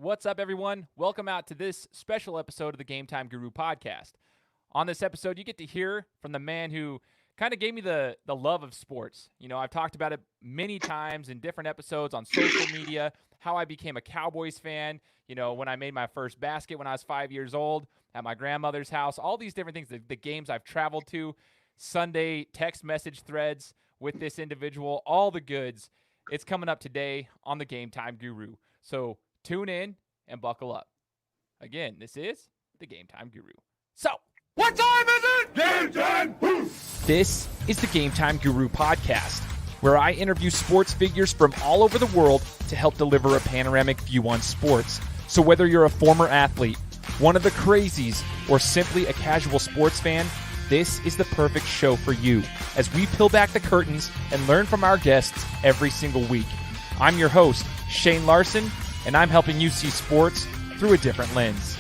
What's up, everyone? Welcome out to this special episode of the Game Time Guru podcast. On this episode, you get to hear from the man who kind of gave me the love of sports. You know, I've talked about it many times in different episodes on social media, how I became a Cowboys fan, you know, when I made my first basket when I was 5 years old at my grandmother's house, all these different things, the games I've traveled to, Sunday text message threads with this individual, all the goods. It's coming up today on the Game Time Guru. So tune in and buckle up. Again, this is the Game Time Guru. So, what time is it? Game time! This is the Game Time Guru podcast, where I interview sports figures from all over the world to help deliver a panoramic view on sports. So whether you're a former athlete, one of the crazies, or simply a casual sports fan, this is the perfect show for you as we peel back the curtains and learn from our guests every single week. I'm your host, Shane Larson, and I'm helping you see sports through a different lens.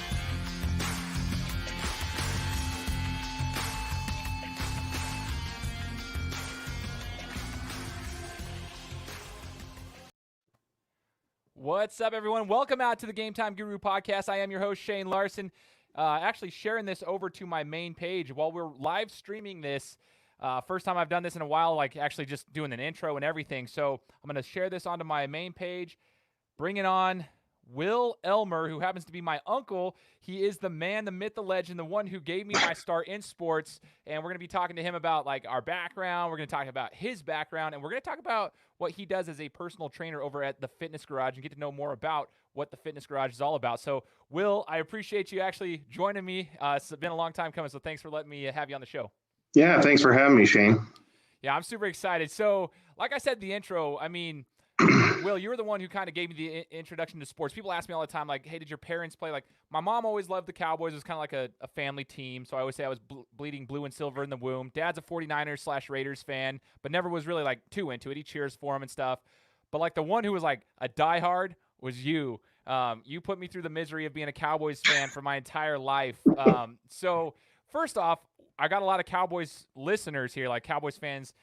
What's up, everyone? Welcome out to the Game Time Guru podcast. I am your host, Shane Larson. Actually sharing this over to my main page while we're live streaming this. First time I've done this in a while, like actually just doing an intro and everything. So I'm going to share this onto my main page. Bring it on. Will Elmer, who happens to be my uncle. He is the man, the myth, the legend, the one who gave me my start in sports. And we're going to be talking to him about like our background. We're going to talk about his background, and we're going to talk about what he does as a personal trainer over at the Fitness Garage and get to know more about what the Fitness Garage is all about. So, Will, I appreciate you actually joining me. It's been a long time coming, so thanks for letting me have you on the show. Yeah, thanks for having me, Shane. Yeah, I'm super excited. So, like I said, the intro, I mean, Will, you were the one who kind of gave me the introduction to sports. People ask me all the time, like, hey, did your parents play? Like, my mom always loved the Cowboys. It was kind of like a family team. So I always say I was bleeding blue and silver in the womb. Dad's a 49ers/Raiders fan, but never was really, like, too into it. He cheers for them and stuff. But, like, the one who was, like, a diehard was you. You put me through the misery of being a Cowboys fan for my entire life. So, first off, I got a lot of Cowboys listeners here, like Cowboys fans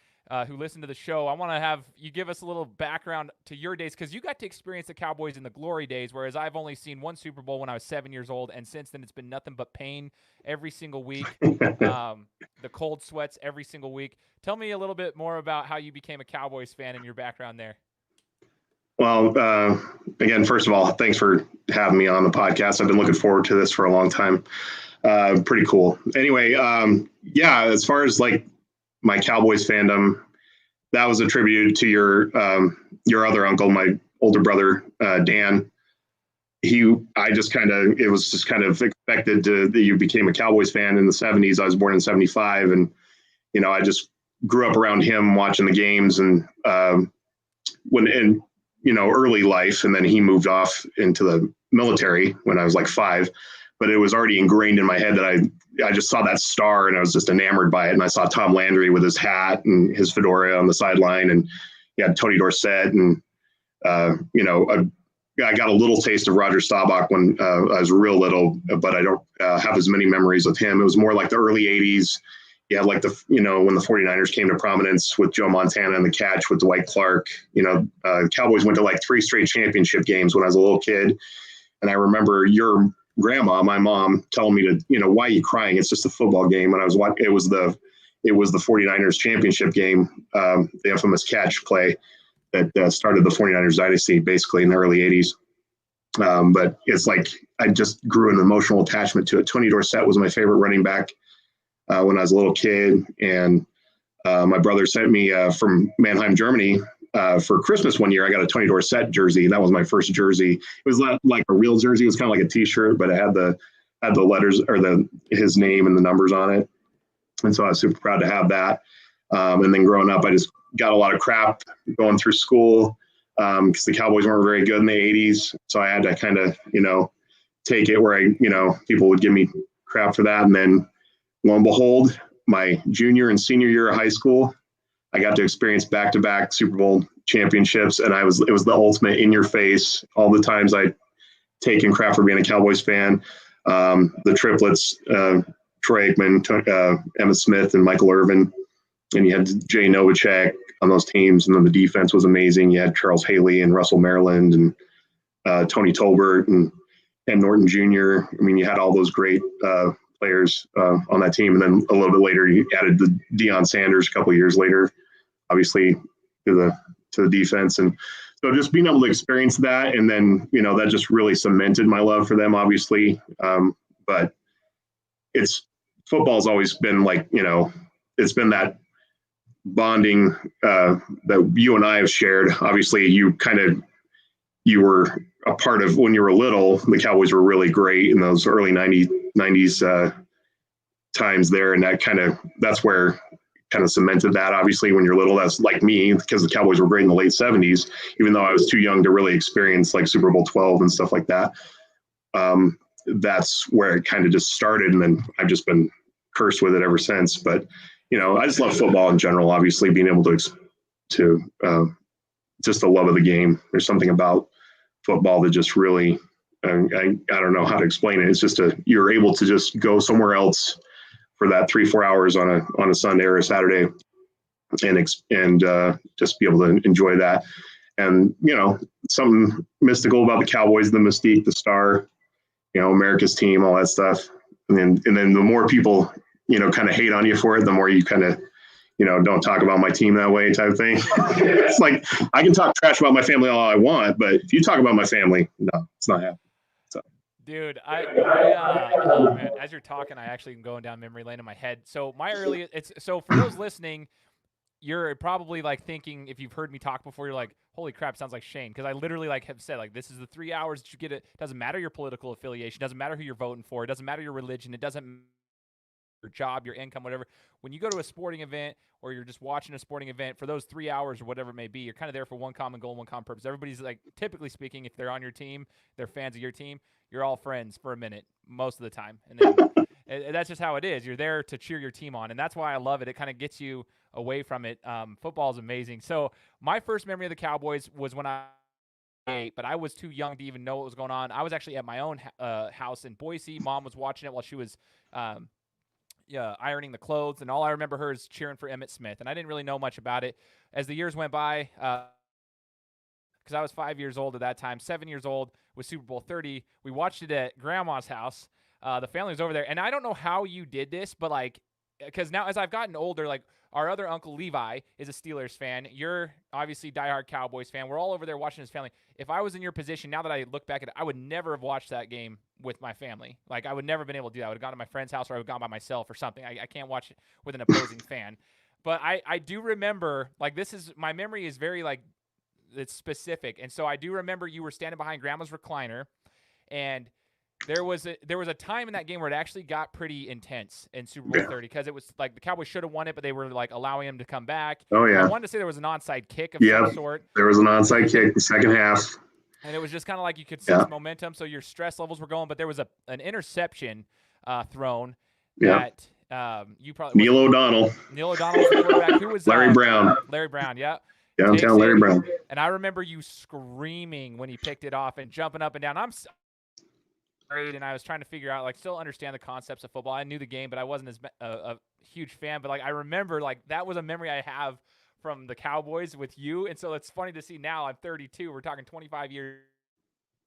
who listen to the show. I want to have you give us a little background to your days, because you got to experience the Cowboys in the glory days, whereas I've only seen one Super Bowl when I was 7 years old, and since then it's been nothing but pain every single week, the cold sweats every single week. Tell me a little bit more about how you became a Cowboys fan and your background there. Well, again, first of all, thanks for having me on the podcast. I've been looking forward to this for a long time. Pretty cool. Anyway, yeah, as far as like my Cowboys fandom, that was attributed to your other uncle, my older brother, Dan. It was just kind of expected that you became a Cowboys fan in the 70s. I was born in 75, and, you know, I just grew up around him watching the games and early life. And then he moved off into the military when I was like 5. But it was already ingrained in my head that I just saw that star and I was just enamored by it. And I saw Tom Landry with his hat and his fedora on the sideline, and you had Tony Dorsett, and I got a little taste of Roger Staubach when I was real little, but I don't have as many memories with him. It was more like the early 80s. Yeah, like when the 49ers came to prominence with Joe Montana and the catch with Dwight Clark. Cowboys went to like 3 straight championship games when I was a little kid. And I remember your grandma, my mom, telling me to, why are you crying? It's just a football game. And I was watching. It was the 49ers championship game, the infamous catch play that started the 49ers dynasty basically in the early 80s. But it's like I just grew an emotional attachment to it. Tony Dorsett was my favorite running back when I was a little kid. And my brother sent me from Mannheim, Germany, for Christmas one year. I got a Tony Dorsett jersey. That was my first jersey. It was not like a real jersey. It was kind of like a T-shirt, but it had the letters or his name and the numbers on it. And so I was super proud to have that. And then growing up, I just got a lot of crap going through school because the Cowboys weren't very good in the 80s. So I had to kind of, take it where people would give me crap for that. And then lo and behold, my junior and senior year of high school, I got to experience back-to-back Super Bowl championships, and it was the ultimate in your face. All the times I'd taken crap for being a Cowboys fan, the triplets, Troy Aikman, Emmitt Smith, and Michael Irvin, and you had Jay Novacek on those teams, and then the defense was amazing. You had Charles Haley and Russell Maryland, and Tony Tolbert and Norton Jr. I mean, you had all those great players on that team. And then a little bit later, you added the Deion Sanders a couple of years later, obviously to the defense. And so just being able to experience that, and then, that just really cemented my love for them, obviously. But football's always been like, it's been that bonding that you and I have shared. Obviously, you were a part of when you were little. The Cowboys were really great in those early 90s times there, and that's where kind of cemented that. Obviously, when you're little, that's like me, because the Cowboys were great in the late 70s, even though I was too young to really experience like Super Bowl 12 and stuff like that. That's where it kind of just started, and then I've just been cursed with it ever since. But I just love football in general. Obviously, being able to just the love of the game. There's something about football that just really, I don't know how to explain it. It's just you're able to just go somewhere else for that 3-4 hours on a Sunday or a Saturday, and just be able to enjoy that. And something mystical about the Cowboys, the mystique, the star, America's team, all that stuff. And then the more people kind of hate on you for it, the more you kind of don't talk about my team that way type thing. It's like, I can talk trash about my family all I want, but if you talk about my family, no, it's not happening. So, dude, oh man, as you're talking, I actually am going down memory lane in my head. So so for those listening, you're probably like thinking, if you've heard me talk before, you're like, holy crap, sounds like Shane. Because I literally have said, this is the 3 hours that you get. It doesn't matter your political affiliation, doesn't matter who you're voting for, it doesn't matter your religion, it doesn't matter your job, your income, whatever. When you go to a sporting event, or you're just watching a sporting event, for those 3 hours or whatever it may be, you're kind of there for one common goal, one common purpose. Everybody's like, typically speaking, if they're on your team, they're fans of your team, you're all friends for a minute most of the time. And then and that's just how it is. You're there to cheer your team on, and that's why I love it. It kind of gets you away from it. Football is amazing. So my first memory of the Cowboys was when I was 8, but I was too young to even know what was going on. I was actually at my own house in Boise. Mom was watching it while she was ironing the clothes, and all I remember her is cheering for Emmitt Smith, and I didn't really know much about it. As the years went by, because I was 5 years old at that time, 7 years old with Super Bowl 30, we watched it at Grandma's house. The family was over there, and I don't know how you did this, but because now as I've gotten older, our other uncle Levi is a Steelers fan. You're obviously diehard Cowboys fan. We're all over there watching his family. If I was in your position, now that I look back at it, I would never have watched that game with my family. I would never have been able to do that. I would have gone to my friend's house, or I would have gone by myself or something. I can't watch it with an opposing fan. But I do remember, my memory is very, it's specific. And so I do remember you were standing behind Grandma's recliner, and there was a time in that game where it actually got pretty intense in Super Bowl 30, because it was the Cowboys should have won it, but they were allowing him to come back. Oh yeah. I wanted to say there was an onside kick of some sort. There was an onside kick the second half. And it was just kind of you could sense momentum, so your stress levels were going. But there was an interception thrown that you probably Neil O'Donnell. Neil O'Donnell was the quarterback. Who was Larry Brown? Larry Brown, yeah. Downtown Larry Brown. And I remember you screaming when he picked it off and jumping up and down. I'm great, and I was trying to figure out, still understand the concepts of football. I knew the game, but I wasn't as a huge fan. But I remember that was a memory I have from the Cowboys with you. And so it's funny to see now. I'm 32. We're talking 25 years.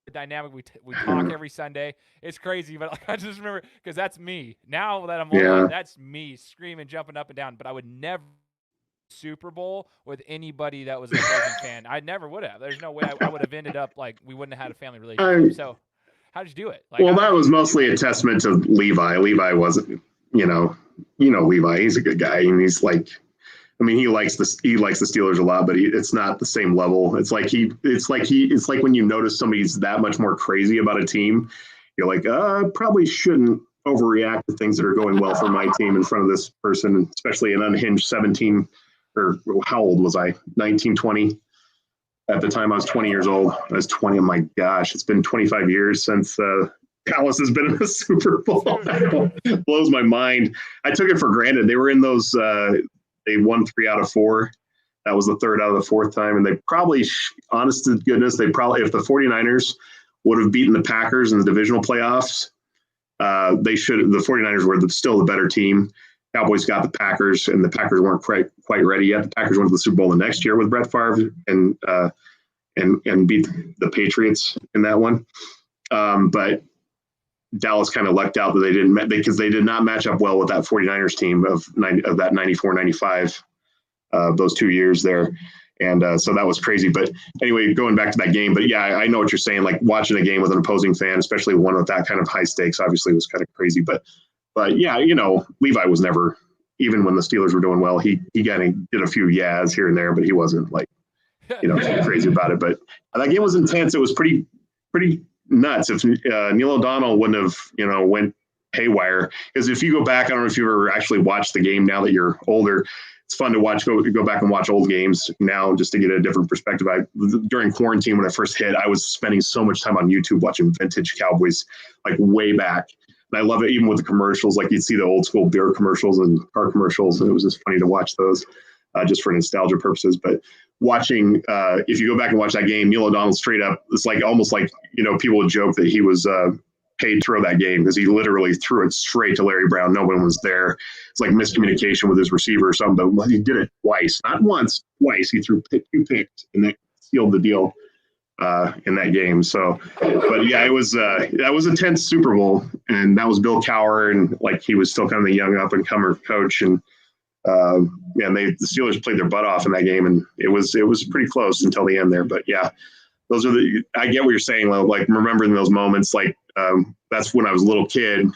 The dynamic. We talk every Sunday. It's crazy, but I just remember, because that's me. Now that I'm older, that's me screaming, jumping up and down. But I would never Super Bowl with anybody that was an opposing fan. I never would have. There's no way I would have ended up we wouldn't have had a family relationship. So how did you do it? That was mostly a testament to Levi. Levi wasn't, Levi. He's a good guy, and he's he likes the Steelers a lot, but it's not the same level. It's like when you notice somebody's that much more crazy about a team, you're like, I probably shouldn't overreact to things that are going well for my team in front of this person, especially an unhinged 17, or how old was I? 19, 20. At the time, I was 20 years old. I was 20. Oh my gosh, it's been 25 years since Dallas has been in the Super Bowl. That blows my mind. I took it for granted. They were in those. They won 3 out of 4. That was the 3rd out of the 4th time. And they probably, honest to goodness, if the 49ers would have beaten the Packers in the divisional playoffs, they should. The 49ers were still the better team. Cowboys got the Packers, and the Packers weren't quite ready yet. The Packers went to the Super Bowl the next year with Brett Favre and and beat the Patriots in that one. But Dallas kind of lucked out that they didn't, because they did not match up well with that 49ers team of that 94, 95, those 2 years there. And so that was crazy. But anyway, going back to that game, but yeah, I know what you're saying. Like watching a game with an opposing fan, especially one with that kind of high stakes, obviously was kind of crazy. But yeah, Levi was never, even when the Steelers were doing well, he kind of did a few yads here and there, but he wasn't like, crazy about it. But that game was intense. It was pretty nuts. If Neil O'Donnell wouldn't have, went haywire, because if you go back, I don't know if you've ever actually watched the game now that you're older. It's fun to go back and watch old games now just to get a different perspective. During quarantine, when I first hit, I was spending so much time on YouTube watching vintage Cowboys, like way back. And I love it, even with the commercials. Like you'd see the old school beer commercials and car commercials, and it was just funny to watch those just for nostalgia purposes. But watching, if you go back and watch that game, Neil O'Donnell straight up, it's like almost like, people would joke that he was paid to throw that game, because he literally threw it straight to Larry Brown. No one was there. It's like miscommunication with his receiver or something, but he did it twice, not once, twice. He threw 2 picks, and that sealed the deal in that game. So, but yeah, that was a tense Super Bowl, and that was Bill Cowher, and like he was still kind of the young up and comer coach, and the Steelers played their butt off in that game, and it was pretty close until the end there. But yeah, I get what you're saying, like remembering those moments. Like that's when I was a little kid.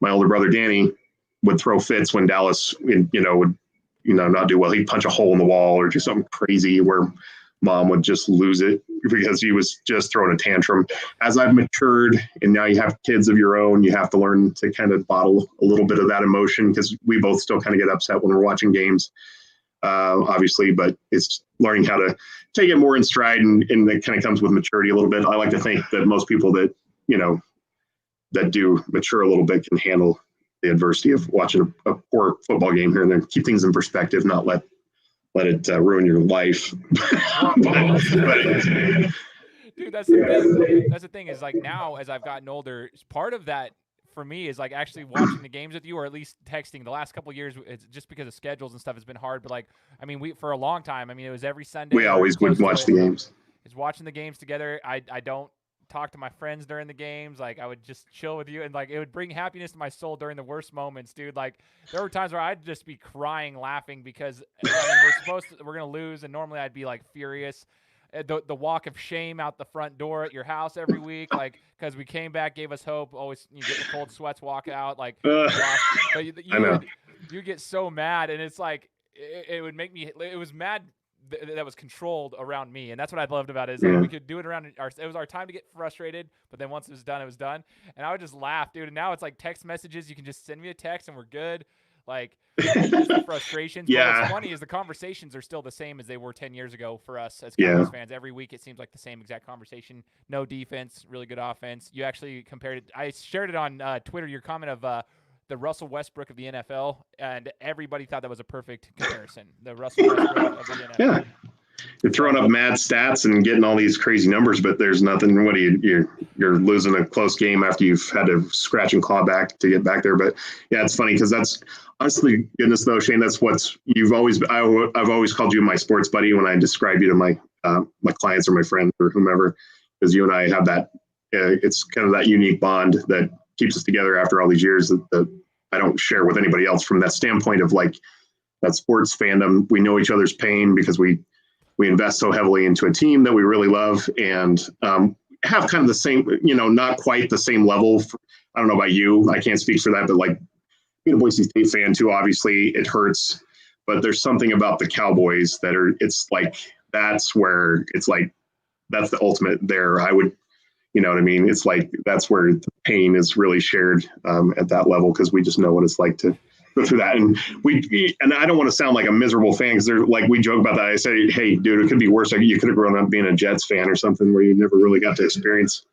My older brother Danny would throw fits when Dallas would not do well. He'd punch a hole in the wall or do something crazy where Mom would just lose it because he was just throwing a tantrum. As I've matured and now you have kids of your own, you have to learn to kind of bottle a little bit of that emotion, because we both still kind of get upset when we're watching games, obviously, but it's learning how to take it more in stride, and that kind of comes with maturity a little bit. I like to think that most people that, that do mature a little bit can handle the adversity of watching a poor football game here and there, keep things in perspective, not let it ruin your life. Dude, that's the thing. That's the thing is, like, now as I've gotten older, part of that for me is like actually watching the games with you, or at least texting. The last couple of years, it's just because of schedules and stuff, has been hard. But like, I mean, we for a long time, I mean, it was every Sunday. We always would watch the games. It's watching the games together. I don't talk to my friends during the games. Like, I would just chill with you, and like it would bring happiness to my soul during the worst moments, dude. Like, there were times where I'd just be crying, laughing, because we're gonna lose, and normally I'd be like furious. The walk of shame out the front door at your house every week, like, because we came back, gave us hope. Always, you get the cold sweats, walk out, like, but you get so mad, and it's like it would make me. It was mad that was controlled around me, and that's what I loved about it. Is like we could do it around it was our time to get frustrated, but then once it was done, and I would just laugh, dude. And now it's like text messages. You can just send me a text, and we're good. Like, just the frustrations. Yeah. But what's funny is the conversations are still the same as they were 10 years ago for us as Cowboys fans. Every week it seems like the same exact conversation. No defense, really good offense. You actually compared it. I shared it on Twitter, your comment of the Russell Westbrook of the NFL, and everybody thought that was a perfect comparison. The Russell Westbrook of the NFL. Yeah. You're throwing up mad stats and getting all these crazy numbers, but there's nothing. What do you're losing a close game after you've had to scratch and claw back to get back there. But yeah, it's funny because that's honestly, goodness though, Shane, that's what I've always called you my sports buddy when I describe you to my clients or my friends or whomever, because you and I have that. It's kind of that unique bond that keeps us together after all these years that I don't share with anybody else, from that standpoint of like that sports fandom. We know each other's pain because we invest so heavily into a team that we really love, and have kind of the same, not quite the same level. I don't know about you. I can't speak for that, but like being a Boise State fan too, obviously it hurts, but there's something about the Cowboys it's like, that's where it's like, that's the ultimate there. I would, you know what I mean? It's like, that's where the pain is really shared at that level, because we just know what it's like to go through that. And I don't want to sound like a miserable fan, because they're like, we joke about that. I say, hey, dude, it could be worse. Like, you could have grown up being a Jets fan or something where you never really got to experience.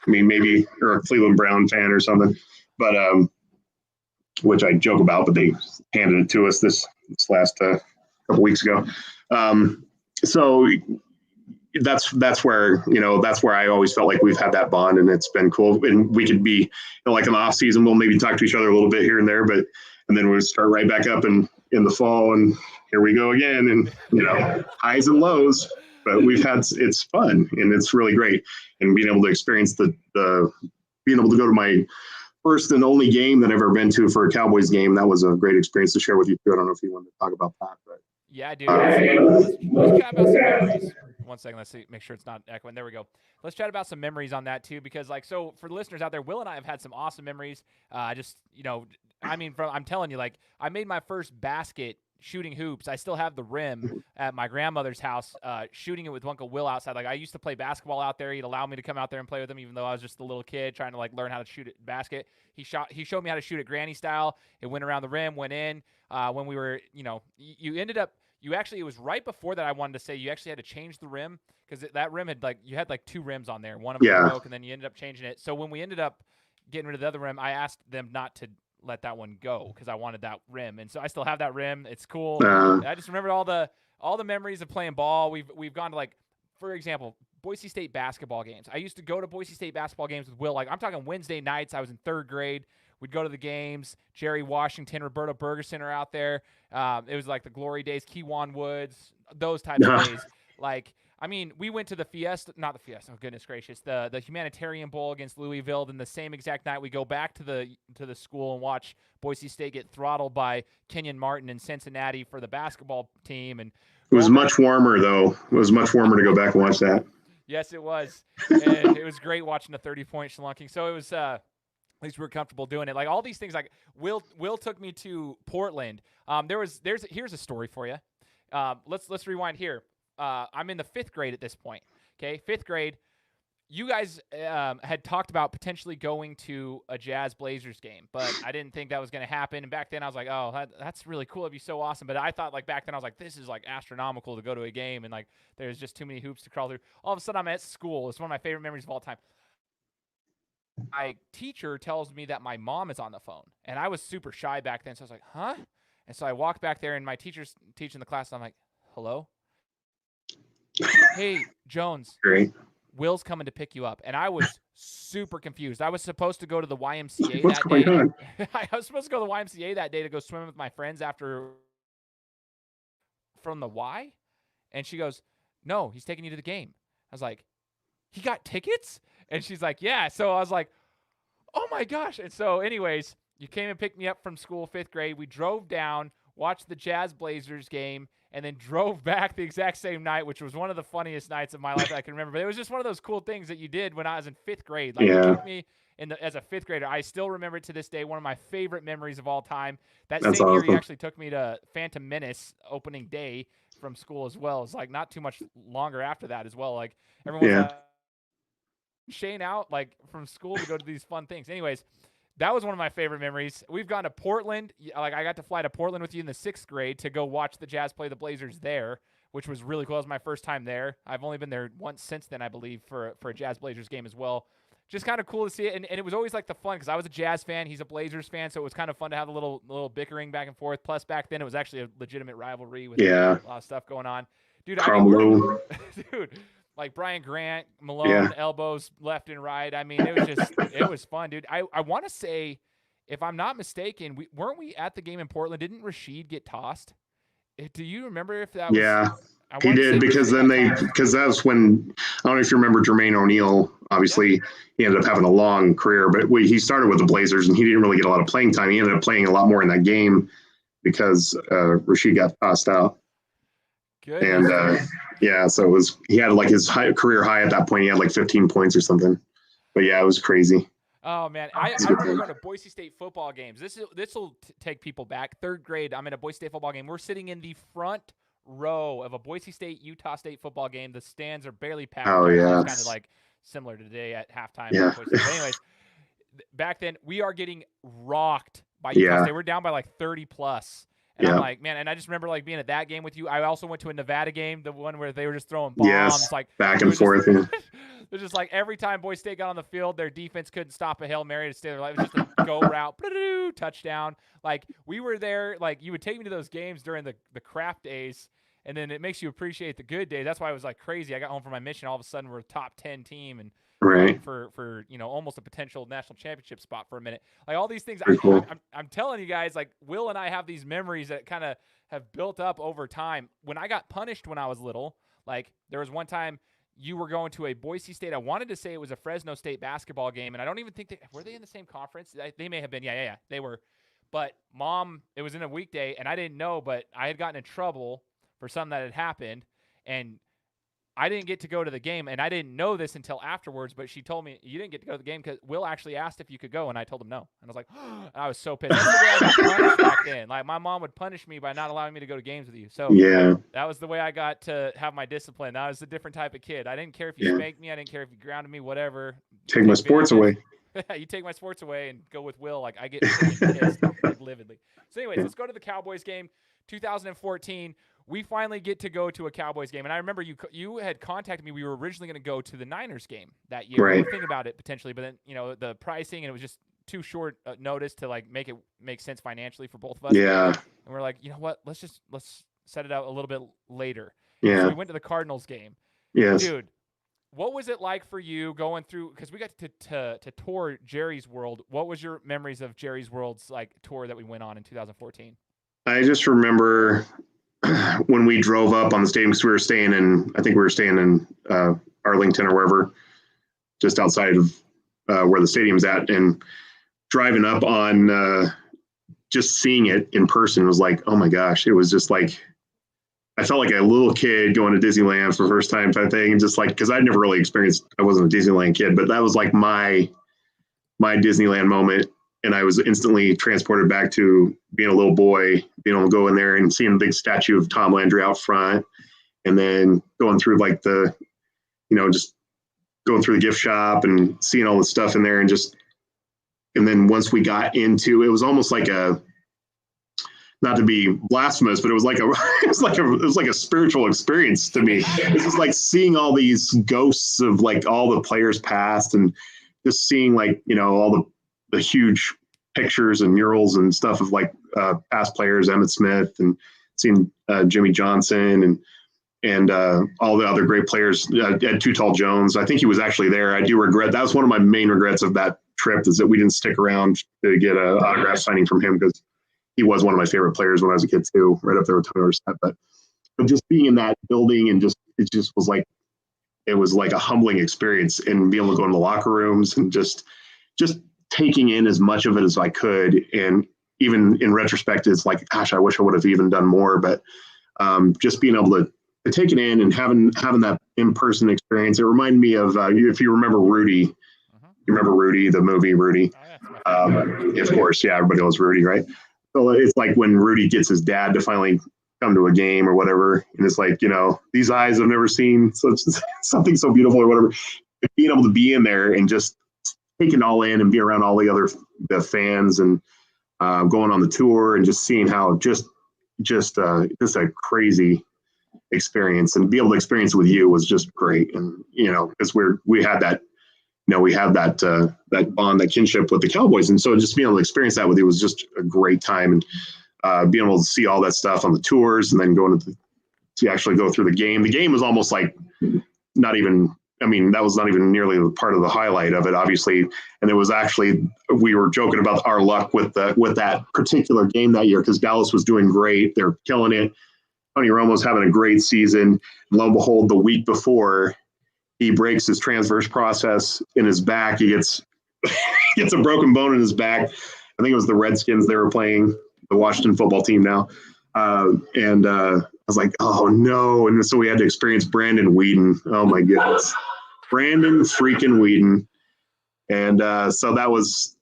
I mean, maybe you're a Cleveland Brown fan or something, but which I joke about, but they handed it to us this last couple weeks ago. So that's where I always felt like we've had that bond, and it's been cool. And we could be, like in the off season, we'll maybe talk to each other a little bit here and there, and then we'll start right back up in the fall, and here we go again. And, highs and lows. but it's fun and it's really great. And being able to experience the being able to go to my first and only game that I've ever been to for a Cowboys game, that was a great experience to share with you too. I don't know if you wanted to talk about that, but yeah, dude. Let's chat about some memories. 1 second, let's see, make sure it's not echoing. There we go. Let's chat about some memories on that too, because like, so for the listeners out there, Will and I have had some awesome memories. Just I'm telling you, like, I made my first basket shooting hoops. I still have the rim at my grandmother's house, shooting it with Uncle Will outside. Like, I used to play basketball out there. He'd allow me to come out there and play with him, even though I was just a little kid trying to like learn how to shoot it basket. He showed me how to shoot it granny style. It went around the rim, went in. When we were, it was right before that I wanted to say you actually had to change the rim, because that rim you had like 2 rims on there. One of them broke, and then you ended up changing it. So when we ended up getting rid of the other rim, I asked them not to let that one go because I wanted that rim, and so I still have that rim. It's cool. I just remember all the memories of playing ball. We've gone to, like, for example, Boise State basketball games. I used to go to Boise State basketball games with Will. Like, I'm talking Wednesday nights. I was in 3rd grade. We'd go to the games. Jerry Washington, Roberto Bergerson are out there. It was like the glory days, Keywan Woods, those types of days. Like, I mean, we went to the not the Fiesta, oh goodness gracious, the Humanitarian Bowl against Louisville. Then the same exact night, we go back to the school and watch Boise State get throttled by Kenyon Martin in Cincinnati for the basketball team. And it was much warmer, though. It was much warmer to go back and watch that. Yes, it was. And it was great watching a 30-point shlunking. So it was, at least we were comfortable doing it. Like, all these things, like Will took me to Portland. Here's a story for you. Let's rewind here. I'm in the 5th grade at this point. Okay, 5th grade. You guys had talked about potentially going to a Jazz Blazers game, but I didn't think that was going to happen. And back then I was like, oh, that's really cool. It'd be so awesome. But I thought, like, back then I was like, this is like astronomical to go to a game, and like there's just too many hoops to crawl through. All of a sudden I'm at school. It's one of my favorite memories of all time. My teacher tells me that my mom is on the phone, and I was super shy back then. So I was like, huh? And so I walked back there, and my teacher's teaching the class. And I'm like, hello? Hey, Jones. Great. Will's coming to pick you up. And I was super confused. I was supposed to go to the YMCA that day. I was supposed to go to the YMCA that day to go swim with my friends from the Y. And she goes, no, he's taking you to the game. I was like, he got tickets? And she's like, yeah. So I was like, oh my gosh. And so anyways, you came and picked me up from school, 5th grade. We drove down, watched the Jazz Blazers game, and then drove back the exact same night, which was one of the funniest nights of my life I can remember. But it was just one of those cool things that you did when I was in 5th grade. Like, it took me as a 5th grader. I still remember it to this day. One of my favorite memories of all time. That's same year, he actually took me to Phantom Menace opening day from school as well. It's like not too much longer after that as well. Like, everyone's Shane out like from school to go to these fun things. Anyways, that was one of my favorite memories. We've gone to Portland. Like, I got to fly to Portland with you in the 6th grade to go watch the Jazz play the Blazers there, which was really cool. It was my first time there. I've only been there once since then, I believe, for a Jazz Blazers game as well. Just kind of cool to see it. And it was always like the fun, because I was a Jazz fan. He's a Blazers fan. So it was kind of fun to have a little bickering back and forth. Plus, back then, it was actually a legitimate rivalry with a lot of stuff going on. Dude, dude. Like Brian Grant, Malone, elbows left and right. I mean, it was fun, dude. I want to say, if I'm not mistaken, weren't we at the game in Portland? Didn't Rashid get tossed? Do you remember if that was? Yeah, he did, because that's when, I don't know if you remember Jermaine O'Neal. Obviously, he ended up having a long career, but he started with the Blazers, and he didn't really get a lot of playing time. He ended up playing a lot more in that game because Rashid got tossed out. Good. And so he had like his career high at that point. He had like 15 points or something. But yeah, it was crazy. Oh man, I remember going to Boise State football games. This will take people back. 3rd grade, I'm in a Boise State football game. We're sitting in the front row of a Boise State Utah State football game. The stands are barely packed. Oh yeah, it's kind of like similar to today at halftime. Yeah. But anyways, back then we are getting rocked by Utah State. We're down by like 30 plus. And I'm like, man, and I just remember like being at that game with you. I also went to a Nevada game, the one where they were just throwing bombs, like back and forth. It's just like every time Boise State got on the field, their defense couldn't stop a Hail Mary to stay there. Like, it was just a go route, touchdown. Like, we were there. Like, you would take me to those games during the crap days, and then it makes you appreciate the good days. That's why it was like crazy. I got home from my mission. All of a sudden, we're a top 10 team, and for almost a potential national championship spot for a minute. Like, all these things, I'm telling you guys, like, Will and I have these memories that kind of have built up over time. When I got punished when I was little, Like there was one time you were going to a Boise State. I wanted to say it was a Fresno State basketball game, and I don't even think were they in the same conference. They may have been. Yeah, they were. But Mom, it was in a weekday, and I didn't know, but I had gotten in trouble for something that had happened, and I didn't get to go to the game, and I didn't know this until afterwards, but she told me, you didn't get to go to the game because Will actually asked if you could go, and I told him no. And I was like, and I was so pissed. That's the way I got punished back then. Like, my mom would punish me by not allowing me to go to games with you. So that was the way I got to have my discipline. That was a different type of kid. I didn't care if you spanked me. I didn't care if you grounded me, whatever. Take my sports away. You take my sports away and go with Will. Like, I get pissed like, lividly. So anyways, let's go to the Cowboys game, 2014. We finally get to go to a Cowboys game. And I remember you had contacted me. We were originally going to go to the Niners game that year. Right. We were thinking about it potentially, but then, the pricing, and it was just too short notice to like make it make sense financially for both of us. Yeah. And we're like, you know what? Let's set it out a little bit later. Yeah. So we went to the Cardinals game. Yes. Dude, what was it like for you going through, because we got to tour Jerry's World. What was your memories of Jerry's World's like tour that we went on in 2014? I just remember when we drove up on the stadium, because I think we were staying in Arlington or wherever, just outside of where the stadium's at, and driving up on just seeing it in person was like, oh my gosh, it was just like, I felt like a little kid going to Disneyland for the first time type thing. And just like, because I'd never really experienced, I wasn't a Disneyland kid, but that was like my Disneyland moment. And I was instantly transported back to being a little boy, being able to go in there and seeing the big statue of Tom Landry out front, and then going through like just going through the gift shop and seeing all the stuff in there, and then once we got into, it was almost like not to be blasphemous, but it was like a spiritual experience to me. It was like seeing all these ghosts of like all the players past, and just seeing like, all the huge pictures and murals and stuff of like past players, Emmitt Smith, and seeing Jimmy Johnson and all the other great players, Ed Too Tall Jones. I think he was actually there. I do regret, that was one of my main regrets of that trip, is that we didn't stick around to get an autograph signing from him, because he was one of my favorite players when I was a kid too, right up there with Tony Dorsett. But just being in that building, and it just was like, it was like a humbling experience, and being able to go in the locker rooms and just taking in as much of it as I could. And even in retrospect, it's like, gosh, I wish I would have even done more. But just being able to take it in and having that in-person experience, it reminded me of, if you remember Rudy, you remember Rudy, the movie Rudy? Of course, yeah, everybody knows Rudy, right? So it's like when Rudy gets his dad to finally come to a game or whatever, and it's like, these eyes I've never seen something so beautiful or whatever. Being able to be in there and just take it all in and be around all the fans, and going on the tour, and just seeing how just a crazy experience, and be able to experience it with you was just great. And because we had that bond, that kinship with the Cowboys, and so just being able to experience that with you was just a great time. And being able to see all that stuff on the tours, and then going to actually go through the game. The game was almost like that was not even nearly part of the highlight of it, obviously. And it was actually, we were joking about our luck with that particular game that year, because Dallas was doing great. They're killing it. Tony Romo's having a great season. And lo and behold, the week before, he breaks his transverse process in his back. He gets a broken bone in his back. I think it was the Redskins they were playing, the Washington football team now. And I was like, oh no. And so we had to experience Brandon Weeden. Oh my goodness. Brandon freaking Weeden. And so that was,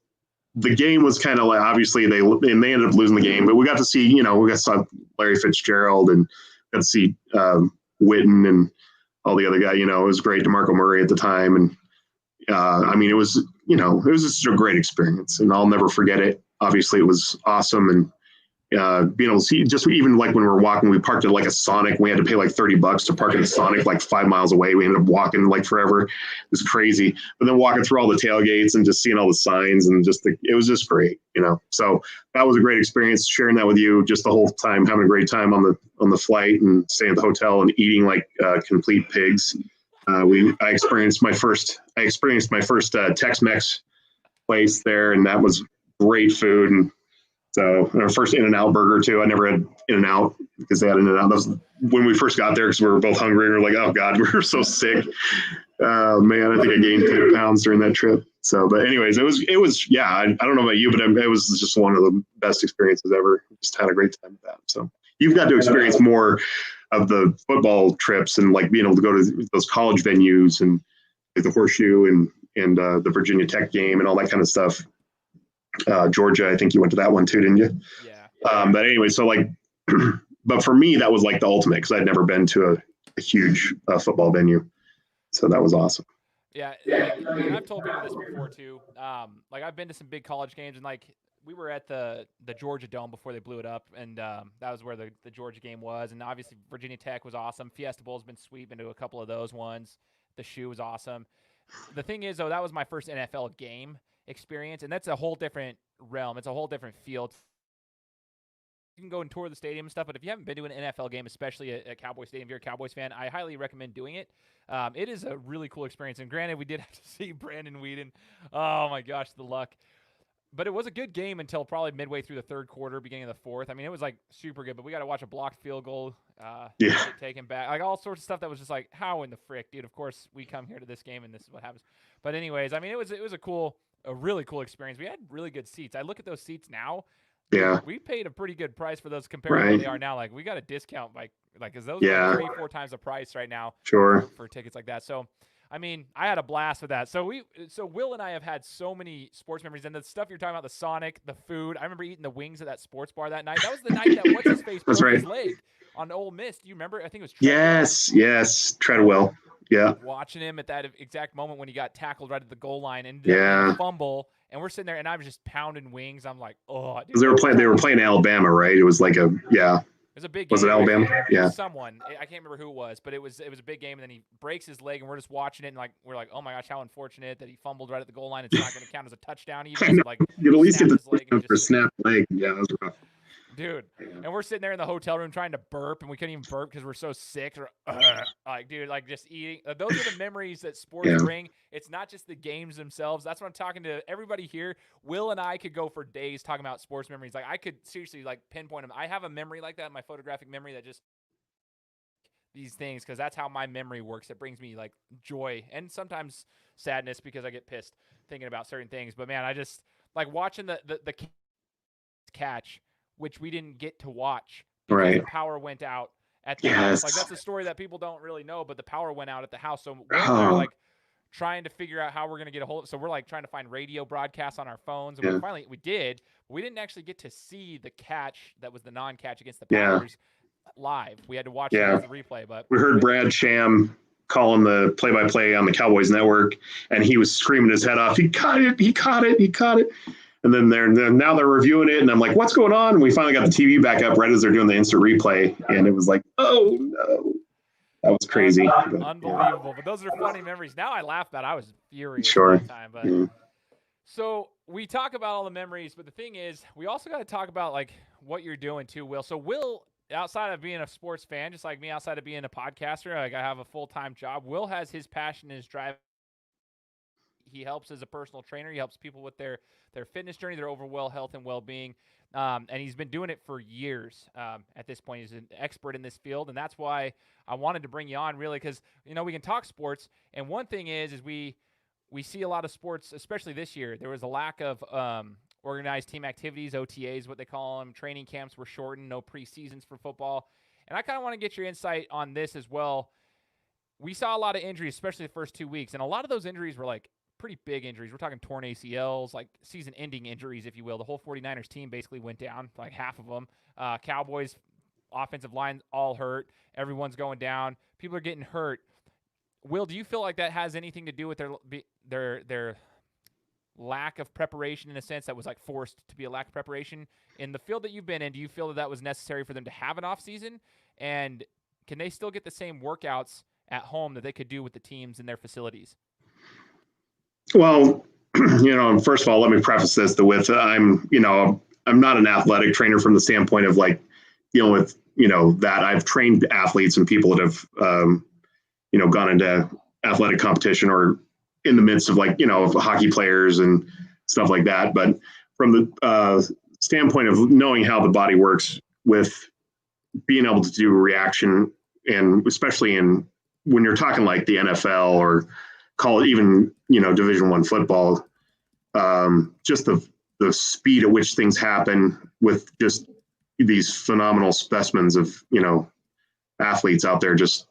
the game was kind of like, obviously they ended up losing the game, but we got to see, we got to see Larry Fitzgerald, and got to see Witten and all the other guys. It was great. DeMarco Murray at the time. And it was just a great experience, and I'll never forget it. Obviously it was awesome. And being able to see, just even like when we were walking, we parked at like a Sonic. We had to pay like $30 to park at a Sonic like 5 miles away. We ended up walking like forever. It was crazy. But then walking through all the tailgates and just seeing all the signs, and it was just great, So that was a great experience, sharing that with you just the whole time, having a great time on the flight, and staying at the hotel and eating like complete pigs. I experienced my first Tex-Mex place there, and that was great food. And So our first In-N-Out burger too. I never had In-N-Out because they had In-N-Out. That was when we first got there because we were both hungry and we were like, oh God, we were so sick. Man, I think I gained 10 pounds during that trip. So, but anyways, it was, yeah, I don't know about you, but it was just one of the best experiences ever. Just had a great time with that. So you've got to experience more of the football trips and like being able to go to those college venues and like the Horseshoe and the Virginia Tech game and all that kind of stuff. Georgia, I think you went to that one too, didn't you? Yeah. But anyway, so like, but for me, that was like the ultimate because I'd never been to a huge football venue. So that was awesome. Yeah, like, and I've told people this before too. Like I've been to some big college games, and like we were at the Georgia Dome before they blew it up, and that was where the Georgia game was. And obviously Virginia Tech was awesome. Fiesta Bowl's been sweet, been to a couple of those ones. The Shoe was awesome. The thing is, though, that was my first NFL game experience, and that's a whole different realm. It's a whole different field. You can go and tour the stadium and stuff, but if you haven't been to an NFL game, especially at Cowboys Stadium, if you're a Cowboys fan, I highly recommend doing it. It is a really cool experience, and granted, we did have to see Brandon Weeden. Oh, my gosh, the luck. But it was a good game until probably midway through the third quarter, beginning of the fourth. I mean, it was, like, super good, but we got to watch a blocked field goal get taken back. Like, all sorts of stuff that was just like, how in the frick, dude? Of course, we come here to this game, and this is what happens. But anyways, I mean, it was a really cool experience. We had really good seats. I look at those seats now. Yeah. We paid a pretty good price for those compared to what they are now. Like, we got a discount, like, because those are 3-4 times the price right now. Sure. For tickets like that. So, I mean, I had a blast with that. So Will and I have had so many sports memories, and the stuff you're talking about, the Sonic, the food. I remember eating the wings at that sports bar that night. That was the night that what's his face broke his leg on Ole Miss. Do you remember? I think it was Treadwell. Yes, Treadwell. Yeah. Watching him at that exact moment when he got tackled right at the goal line and fumble, and we're sitting there, and I was just pounding wings. I'm like, oh, dude. They were playing Alabama, right? It was like It was a big game. Was it Alabama? Yeah. Someone. I can't remember who it was, but it was a big game, and then he breaks his leg, and we're just watching it, and like we're like, oh my gosh, how unfortunate that he fumbled right at the goal line. It's not going to count as a touchdown even. Like, you'd at least get the touchdown for snap leg. Yeah, that was rough. Dude, and we're sitting there in the hotel room trying to burp, and we couldn't even burp because we're so sick. Like, dude, like just eating. Those are the memories that sports bring. It's not just the games themselves. That's what I'm talking to everybody here. Will and I could go for days talking about sports memories. Like, I could seriously like pinpoint them. I have a memory like that, my photographic memory that just these things, because that's how my memory works. It brings me like joy and sometimes sadness because I get pissed thinking about certain things. But man, I just like watching the catch, which we didn't get to watch because the power went out at the house. Like, that's a story that people don't really know, but the power went out at the house. So we're like trying to figure out how we're going to get a hold of it. So we're like trying to find radio broadcasts on our phones. And we did, but we didn't actually get to see the catch that was the non-catch against the Packers live. We had to watch the replay. But we heard Brad Sham calling the play-by-play on the Cowboys Network, and he was screaming his head off. He caught it. And then now they're reviewing it, and I'm like, what's going on? And we finally got the TV back up right as they're doing the instant replay, and it was like, oh no, that was crazy. Unbelievable. But those are funny memories. Now I laugh about it. I was furious at the time. But so we talk about all the memories, but the thing is, we also got to talk about like what you're doing too, Will. So Will, outside of being a sports fan, just like me, outside of being a podcaster, like I have a full-time job. Will has his passion and his drive. He helps as a personal trainer. He helps people with their fitness journey, their overall health and well-being. And he's been doing it for years at this point. He's an expert in this field, and that's why I wanted to bring you on, really, because, you know, we can talk sports. And one thing is we see a lot of sports, especially this year. There was a lack of organized team activities, OTAs, what they call them. Training camps were shortened, no preseasons for football. And I kind of want to get your insight on this as well. We saw a lot of injuries, especially the first 2 weeks, and a lot of those injuries were like pretty big injuries. We're talking torn ACLs, like season-ending injuries, if you will. The whole 49ers team basically went down, like half of them. Cowboys offensive line all hurt. Everyone's going down. People are getting hurt. Will, do you feel like that has anything to do with their lack of preparation, in a sense that was like forced to be a lack of preparation in the field that you've been in? Do you feel that was necessary for them to have an off season? And can they still get the same workouts at home that they could do with the teams in their facilities? Well, first of all, let me preface this with I'm not an athletic trainer from the standpoint of like dealing with, that I've trained athletes and people that have, gone into athletic competition or in the midst of like, hockey players and stuff like that. But from the standpoint of knowing how the body works with being able to do reaction, and especially when you're talking like the NFL or call it even, Division I football, just the speed at which things happen with just these phenomenal specimens of, athletes out there, just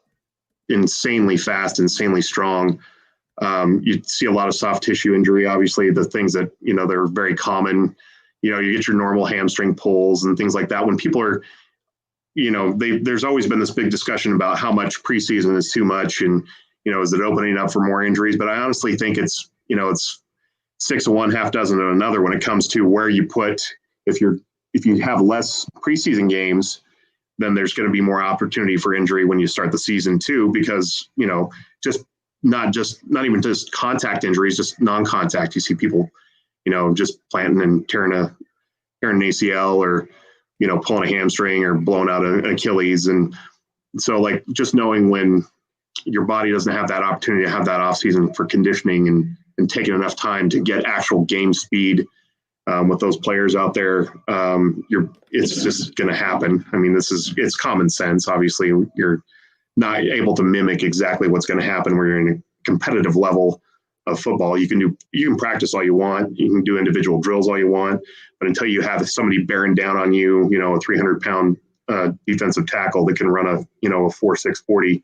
insanely fast, insanely strong. You see a lot of soft tissue injury, obviously, the things that, they're very common. You get your normal hamstring pulls and things like that. When people are, there's always been this big discussion about how much preseason is too much, and, is it opening up for more injuries? But I honestly think it's 6 of one, half dozen of another when it comes to where you put, if you have less preseason games, then there's going to be more opportunity for injury when you start the season too, because, not even just contact injuries, just non-contact. You see people, just planting and tearing an ACL, or, pulling a hamstring, or blowing out an Achilles. And so, like, just knowing when your body doesn't have that opportunity to have that off season for conditioning and taking enough time to get actual game speed with those players out there, it's just going to happen. I mean, it's common sense. Obviously, you're not able to mimic exactly what's going to happen where you're in a competitive level of football. You can practice all you want. You can do individual drills all you want, but until you have somebody bearing down on you, a 300-pound defensive tackle that can run a 4.6 40,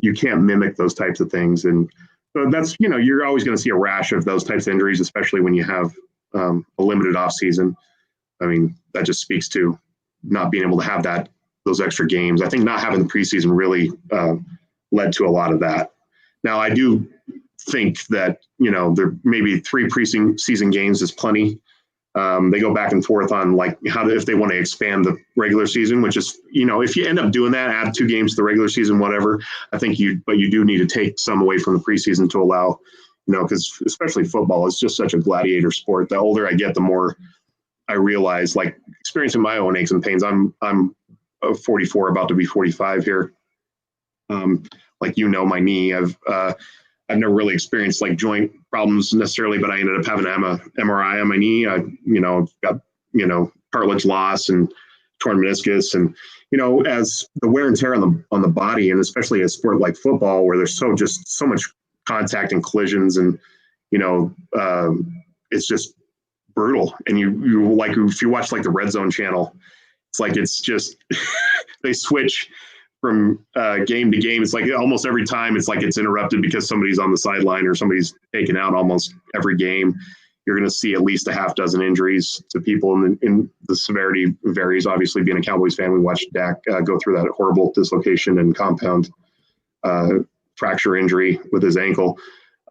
you can't mimic those types of things. And so that's, you're always going to see a rash of those types of injuries, especially when you have a limited off season. I mean, that just speaks to not being able to have those extra games. I think not having the preseason really led to a lot of that. Now, I do think that, there maybe 3 preseason games is plenty. They go back and forth on like if they want to expand the regular season, which is, if you end up doing that, add 2 games to the regular season, whatever, I think but you do need to take some away from the preseason to allow, because especially football is just such a gladiator sport. The older I get, the more I realize, like, experiencing my own aches and pains. I'm 44, about to be 45 here. Like, my knee, I've never really experienced like joint problems necessarily, but I ended up having to have a MRI on my knee. I, got, cartilage loss and torn meniscus, and, as the wear and tear on the body, and especially a sport like football where there's so much contact and collisions, and, it's just brutal. And you like, if you watch like the Red Zone channel, it's like, it's just, they switch from game to game. It's like almost every time it's like it's interrupted because somebody's on the sideline or somebody's taken out. Almost every game, you're going to see at least a half dozen injuries to people, and the severity varies. Obviously, being a Cowboys fan, we watched Dak go through that horrible dislocation and compound fracture injury with his ankle.